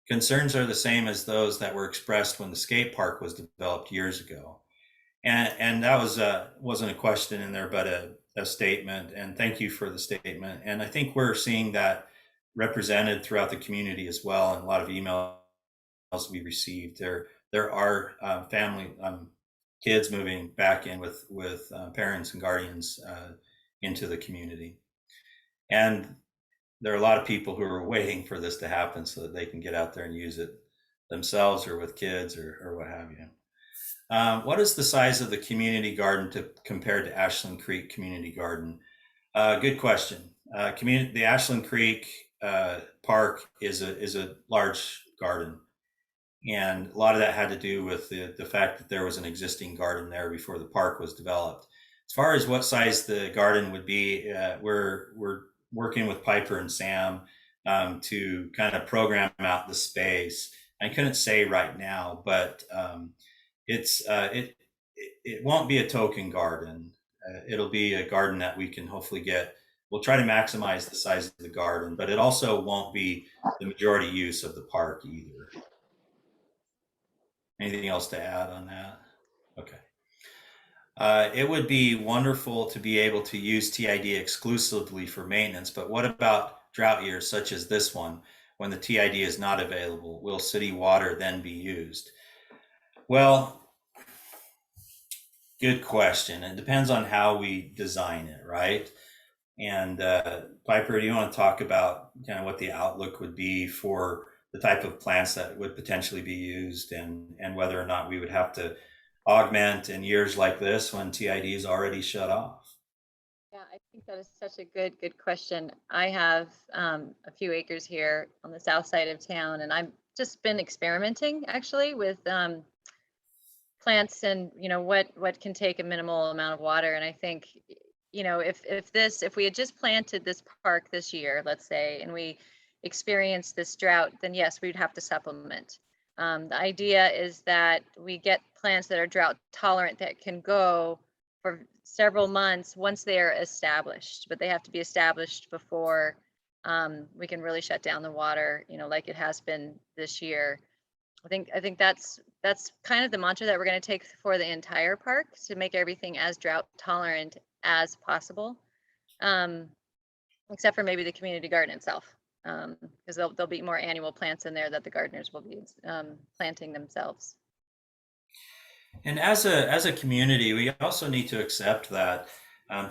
Concerns are the same as those that were expressed when the skate park was developed years ago. And that wasn't a question in there, but a statement. And thank you for the statement. And I think we're seeing that represented throughout the community as well. And a lot of emails we received. There are family kids moving back in with parents and guardians into the community. And there are a lot of people who are waiting for this to happen so that they can get out there and use it themselves or with kids or what have you. What is the size of the community garden compared to Ashland Creek Community Garden? Good question. The Ashland Creek Park is a large garden, and a lot of that had to do with the fact that there was an existing garden there before the park was developed. As far as what size the garden would be, we're working with Piper and Sam to kind of program out the space. I couldn't say right now, but it won't be a token garden. It'll be a garden that we can hopefully get. We'll try to maximize the size of the garden, but it also won't be the majority use of the park either. Anything else to add on that? Okay. It would be wonderful to be able to use TID exclusively for maintenance, but what about drought years such as this one, when the TID is not available? Will city water then be used? Well, good question. It depends on how we design it, right? And Piper, do you want to talk about kind of what the outlook would be for the type of plants that would potentially be used, and whether or not we would have to augment in years like this when TID is already shut off? Yeah, I think that is such a good question. I have a few acres here on the south side of town, and I've just been experimenting actually with plants and what can take a minimal amount of water. And I think if we had just planted this park this year, let's say, and we experienced this drought, then yes, we'd have to supplement. The idea is that we get plants that are drought tolerant that can go for several months once they are established, but they have to be established before we can really shut down the water, like it has been this year. I think that's kind of the mantra that we're going to take for the entire park, to make everything as drought tolerant as possible, except for maybe the community garden itself, because there'll be more annual plants in there that the gardeners will be planting themselves. And as a community, we also need to accept that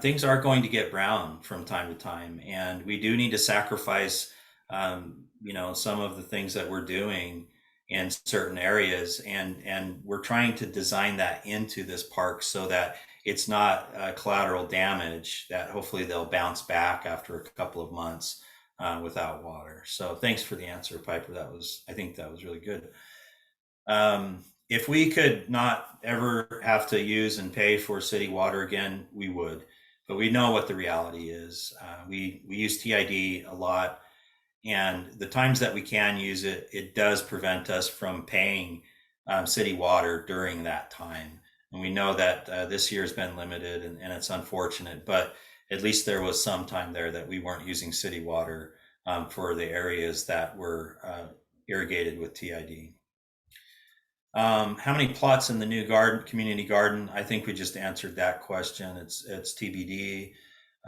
things are going to get brown from time to time, and we do need to sacrifice, some of the things that we're doing in certain areas, and we're trying to design that into this park so that it's not collateral damage. That hopefully they'll bounce back after a couple of months without water. So thanks for the answer, Piper. I think that was really good. If we could not ever have to use and pay for city water again, we would. But we know what the reality is. We use TID a lot, and the times that we can use it, it does prevent us from paying city water during that time. And we know that this year has been limited, and it's unfortunate, but at least there was some time there that we weren't using city water for the areas that were irrigated with TID. How many plots in the new community garden? I think we just answered that question. It's TBD.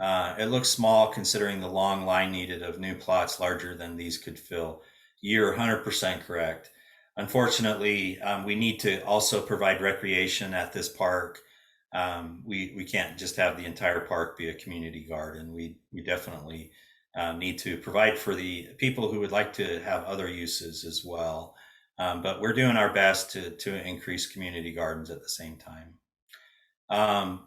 It looks small considering the long line needed of new plots larger than these could fill. You're 100% correct. Unfortunately, we need to also provide recreation at this park. We can't just have the entire park be a community garden. We definitely need to provide for the people who would like to have other uses as well. But we're doing our best to increase community gardens at the same time.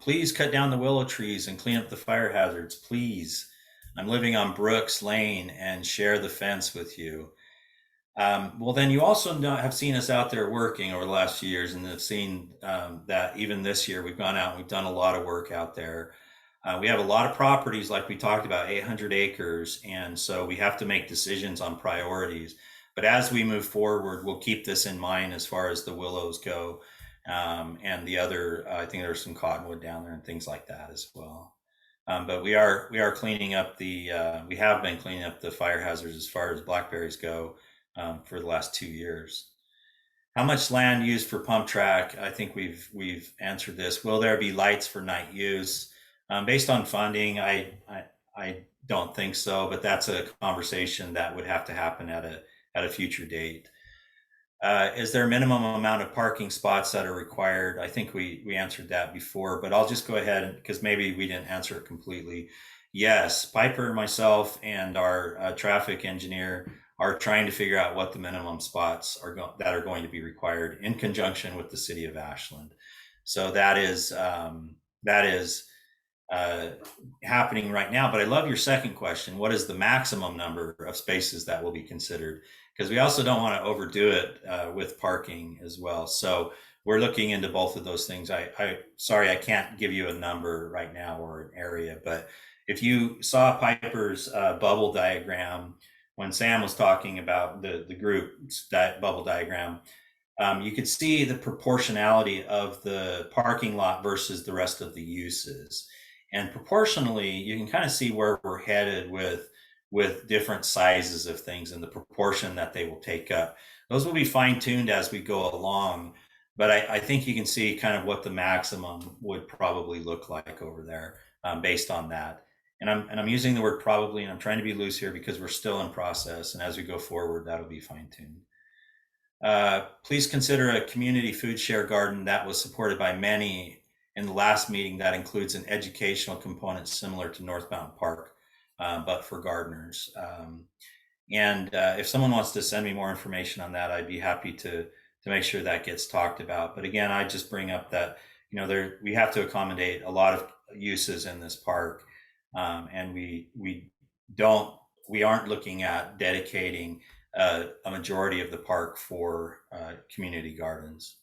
Please cut down the willow trees and clean up the fire hazards, please. I'm living on Brooks Lane and share the fence with you. Well, then you also have seen us out there working over the last few years, and have seen that even this year we've gone out and we've done a lot of work out there. We have a lot of properties, like we talked about, 800 acres, and so we have to make decisions on priorities. But as we move forward, we'll keep this in mind as far as the willows go, and the other. I think there's some cottonwood down there and things like that as well. But we are cleaning up we have been cleaning up the fire hazards as far as blackberries go for the last 2 years. How much land used for pump track? I think we've answered this. Will there be lights for night use? Based on funding, I don't think so, but that's a conversation that would have to happen at a future date. Is there a minimum amount of parking spots that are required? I think we answered that before, but I'll just go ahead because maybe we didn't answer it completely. Yes, Piper, myself, and our traffic engineer are trying to figure out what the minimum spots that are going to be required in conjunction with the city of Ashland. So that is happening right now. But I love your second question. What is the maximum number of spaces that will be considered? Because we also don't want to overdo it with parking as well. So we're looking into both of those things. Sorry, I can't give you a number right now or an area, but if you saw Piper's bubble diagram when Sam was talking about the group's bubble diagram, you could see the proportionality of the parking lot versus the rest of the uses. And proportionally, you can kind of see where we're headed with different sizes of things and the proportion that they will take up. Those will be fine-tuned as we go along, but I think you can see kind of what the maximum would probably look like over there based on that. And I'm using the word probably, and I'm trying to be loose here because we're still in process, and as we go forward, that'll be fine-tuned. Please consider a community food share garden that was supported by many in the last meeting that includes an educational component similar to North Mountain Park, but for gardeners. And if someone wants to send me more information on that, I'd be happy to to make sure that gets talked about. But again, I just bring up that, we have to accommodate a lot of uses in this park. And we aren't looking at dedicating a majority of the park for community gardens.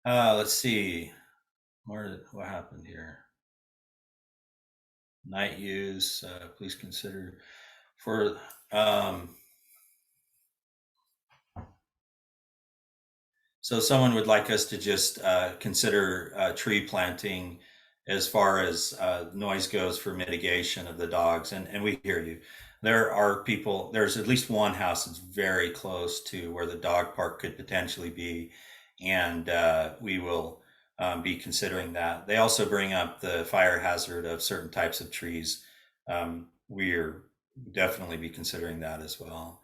Let's see, what happened here? Night use, please consider for, so someone would like us to just consider tree planting as far as noise goes for mitigation of the dogs, and we hear you. There's at least one house that's very close to where the dog park could potentially be, and we will be considering that. They also bring up the fire hazard of certain types of trees. We're definitely be considering that as well.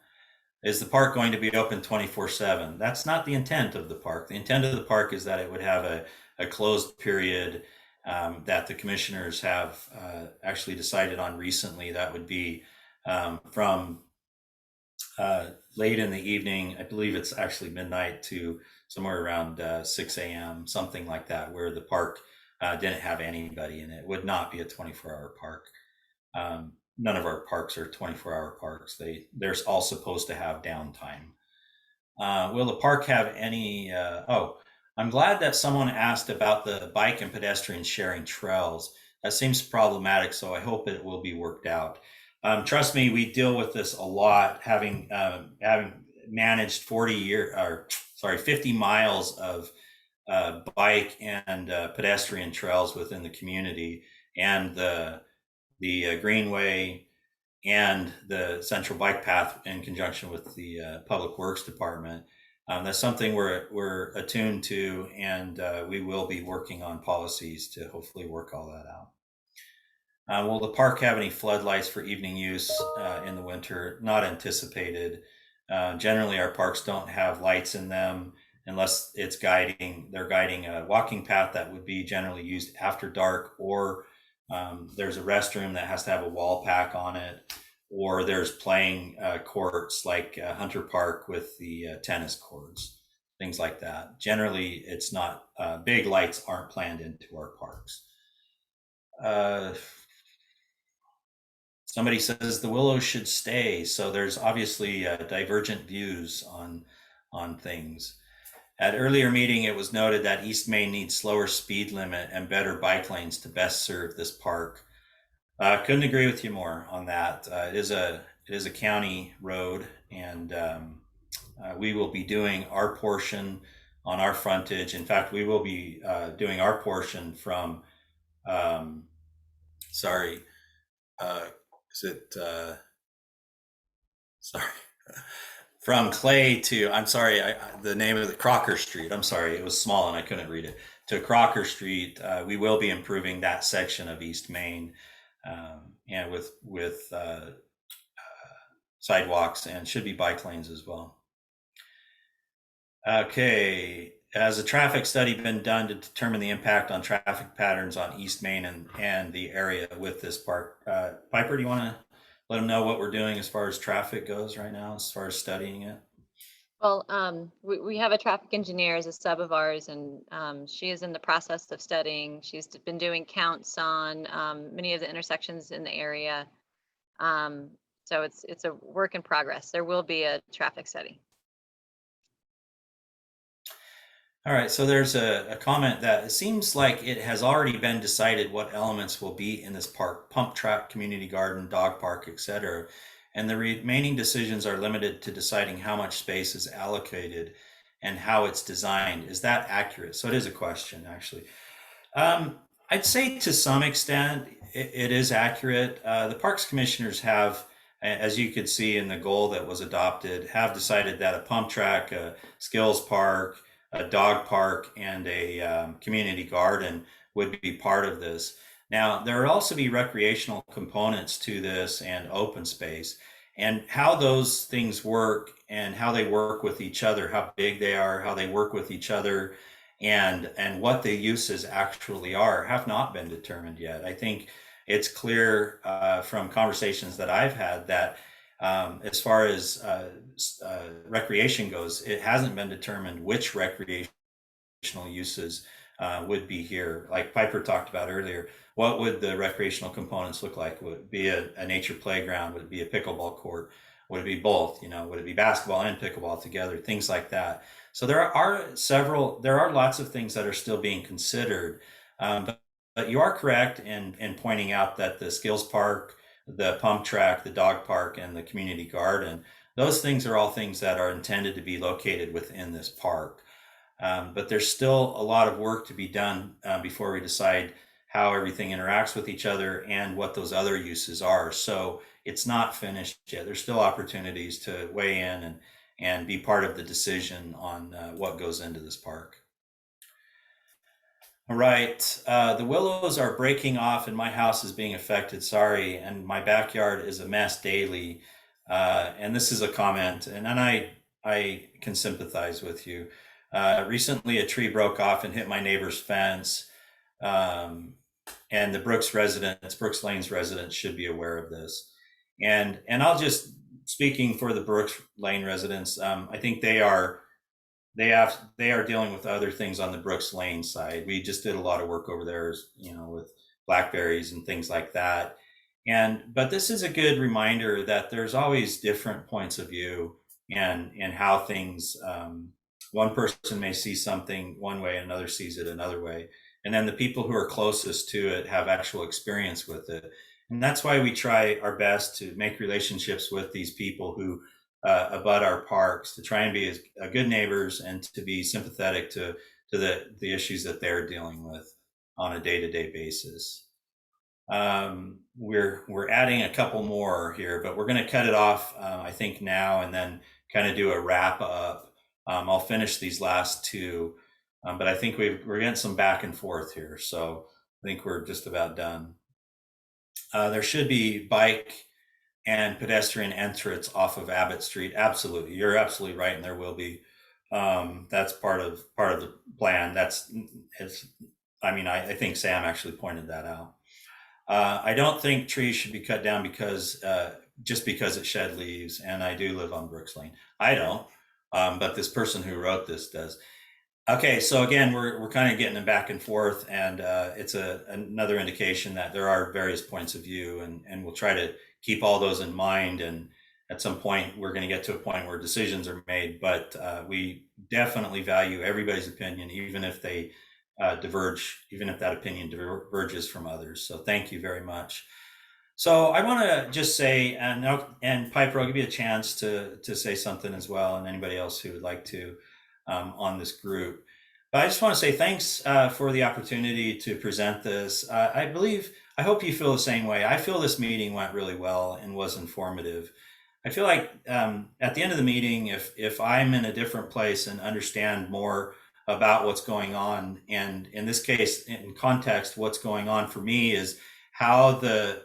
Is the park going to be open 24/7? That's not the intent of the park. The intent of the park is that it would have a closed period that the commissioners have actually decided on recently. That would be from late in the evening, I believe it's actually midnight, to somewhere around 6 a.m., something like that, where the park didn't have anybody in it. It would not be a 24-hour park. None of our parks are 24-hour parks. They're all supposed to have downtime. Will the park have any, I'm glad that someone asked about the bike and pedestrian sharing trails. That seems problematic, so I hope it will be worked out. Trust me, we deal with this a lot, having managed 50 miles of bike and pedestrian trails within the community, and the Greenway and the Central Bike Path in conjunction with the Public Works Department. That's something we're attuned to, and we will be working on policies to hopefully work all that out. Will the park have any floodlights for evening use in the winter? Not anticipated. Generally, our parks don't have lights in them unless they're guiding a walking path that would be generally used after dark, or there's a restroom that has to have a wall pack on it, or there's playing courts like Hunter Park with the tennis courts, things like that. Generally, it's not, big lights aren't planned into our parks. Somebody says the willows should stay. So there's obviously divergent views on things. At earlier meeting, it was noted that East Main needs slower speed limit and better bike lanes to best serve this park. Couldn't agree with you more on that. It is a county road, and we will be doing our portion on our frontage. In fact, we will be doing our portion from, sorry, is it, sorry, from Clay to, I'm sorry, the name of the Crocker Street. I'm sorry, it was small and I couldn't read it. To Crocker Street, we will be improving that section of East Main, and with sidewalks, and should be bike lanes as well. Okay, has a traffic study been done to determine the impact on traffic patterns on East Main and the area with this park? Piper, do you want to let them know what we're doing as far as traffic goes right now, as far as studying it? Well, we have a traffic engineer as a sub of ours, and she is in the process of studying. She's been doing counts on many of the intersections in the area. So it's a work in progress. There will be a traffic study. All right, so there's a comment that it seems like it has already been decided what elements will be in this park: pump track, community garden, dog park, etc. And the remaining decisions are limited to deciding how much space is allocated and how it's designed. Is that accurate? So it is a question, actually. I'd say to some extent it is accurate. The Parks Commissioners have, as you could see in the goal that was adopted, have decided that a pump track, a skills park, a dog park, and a community garden would be part of this. Now, there will also be recreational components to this and open space, and how those things work and how they work with each other, how big they are, how they work with each other, and what the uses actually are, have not been determined yet. I think it's clear from conversations that I've had that As far as recreation goes, it hasn't been determined which recreational uses would be here. Like Piper talked about earlier, what would the recreational components look like? Would it be a nature playground? Would it be a pickleball court? Would it be both? Would it be basketball and pickleball together? Things like that. So there are lots of things that are still being considered. But you are correct in pointing out that the skills park, the pump track, the dog park, and the community garden, those things are all things that are intended to be located within this park. But there's still a lot of work to be done before we decide how everything interacts with each other and what those other uses are. So it's not finished yet. There's still opportunities to weigh in and be part of the decision on what goes into this park. All right, the willows are breaking off and my house is being affected, sorry, and my backyard is a mess daily. And this is a comment, and I can sympathize with you. Recently, a tree broke off and hit my neighbor's fence, and the Brooks Lane's residents should be aware of this. And I'll just, speaking for the Brooks Lane residents, I think they are dealing with other things on the Brooks Lane side. We just did a lot of work over there, with blackberries and things like that. But this is a good reminder that there's always different points of view and how things, one person may see something one way, another sees it another way. And then the people who are closest to it have actual experience with it. And that's why we try our best to make relationships with these people who abut our parks, to try and be as good neighbors and to be sympathetic to the issues that they're dealing with on a day-to-day basis. We're adding a couple more here, but we're going to cut it off, I think now, and then kind of do a wrap up. I'll finish these last two, but I think we're getting some back and forth here, so I think we're just about done. There should be bike and pedestrian entrance off of Abbott Street. Absolutely, you're absolutely right, and there will be. That's part of the plan. I think Sam actually pointed that out. I don't think trees should be cut down just because it shed leaves, and I do live on Brooks Lane. I don't, but this person who wrote this does. Okay, so again, we're kind of getting them back and forth, and it's another indication that there are various points of view, and we'll try to keep all those in mind. And at some point, we're going to get to a point where decisions are made, but we definitely value everybody's opinion, even if they diverge, even if that opinion diverges from others. So thank you very much. So I want to just say, and Piper, I'll give you a chance to say something as well, and anybody else who would like to on this group. But I just want to say thanks for the opportunity to present this. I hope you feel the same way. I feel this meeting went really well and was informative. I feel like at the end of the meeting, if I'm in a different place and understand more about what's going on, and in this case, in context, what's going on for me is how the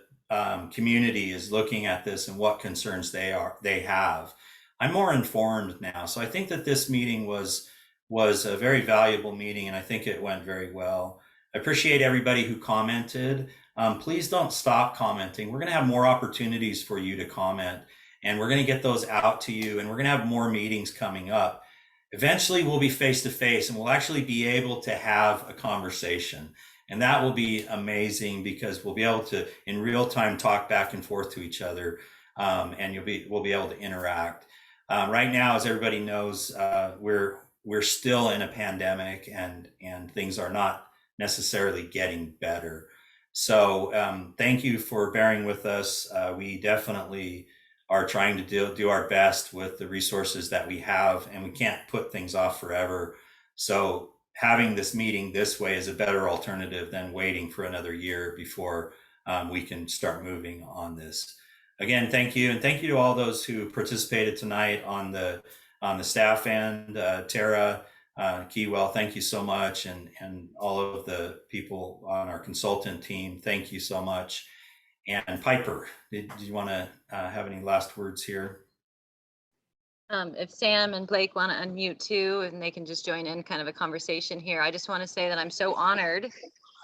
community is looking at this and what concerns they have. I'm more informed now. So I think that this meeting was a very valuable meeting, and I think it went very well. I appreciate everybody who commented. Please don't stop commenting. We're going to have more opportunities for you to comment, and we're going to get those out to you, and we're going to have more meetings coming up. Eventually, we'll be face to face, and we'll actually be able to have a conversation. And that will be amazing because we'll be able to, in real time, talk back and forth to each other, and we'll be able to interact. Right now, as everybody knows, we're still in a pandemic, and things are not necessarily getting better. So thank you for bearing with us. We definitely are trying to do our best with the resources that we have, and we can't put things off forever. So having this meeting this way is a better alternative than waiting for another year before we can start moving on this. Again, thank you, and thank you to all those who participated tonight on the staff end. Tara, Keywell, thank you so much, and all of the people on our consultant team, thank you so much. And Piper, did you want to have any last words here? If Sam and Blake want to unmute too, and they can just join in kind of a conversation here. I just want to say that I'm so honored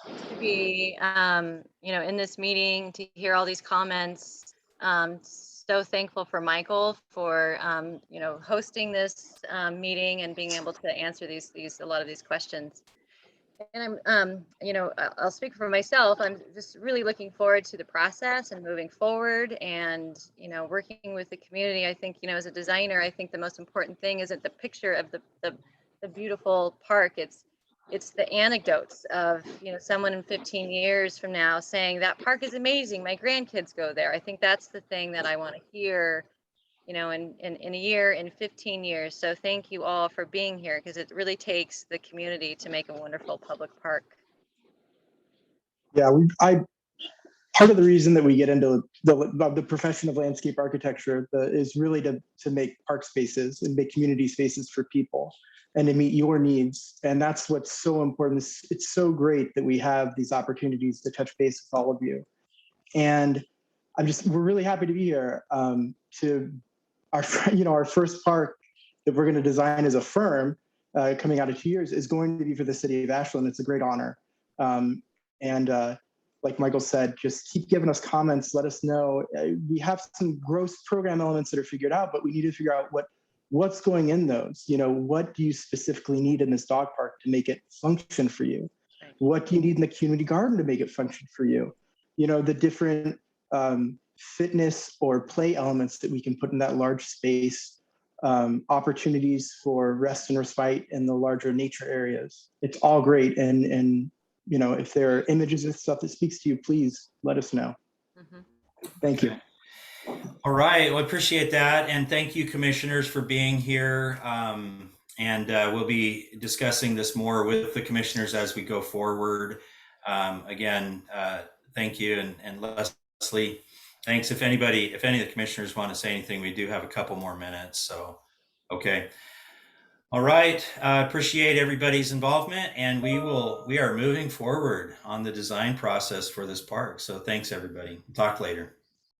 to be, in this meeting, to hear all these comments. So so thankful for Michael for, hosting this meeting and being able to answer a lot of these questions. And I'll speak for myself. I'm just really looking forward to the process and moving forward and, working with the community. I think, as a designer, I think the most important thing isn't the picture of the beautiful park. It's the anecdotes of, someone in 15 years from now saying that park is amazing. My grandkids go there. I think that's the thing that I want to hear, in a year, in 15 years. So thank you all for being here, because it really takes the community to make a wonderful public park. Yeah, part of the reason that we get into the profession of landscape architecture is really to make park spaces and make community spaces for people and to meet your needs. And that's what's so important. It's so great that we have these opportunities to touch base with all of you. And we're really happy to be here. To our first park that we're going to design as a firm coming out of 2 years is going to be for the city of Ashland. It's a great honor. Like Michael said, just keep giving us comments. Let us know. We have some gross program elements that are figured out, but we need to figure out what's going in those. What do you specifically need in this dog park to make it function for you? What do you need in the community garden to make it function for you? The different fitness or play elements that we can put in that large space, opportunities for rest and respite in the larger nature areas. It's all great. And if there are images and stuff that speaks to you, please let us know. Mm-hmm. Thank you. All right. Well, I appreciate that. And thank you, commissioners, for being here. And we'll be discussing this more with the commissioners as we go forward. Again, thank you. And Leslie, thanks. If any of the commissioners want to say anything, we do have a couple more minutes. So, okay. All right. Appreciate everybody's involvement, and we are moving forward on the design process for this park. So thanks, everybody. Talk later.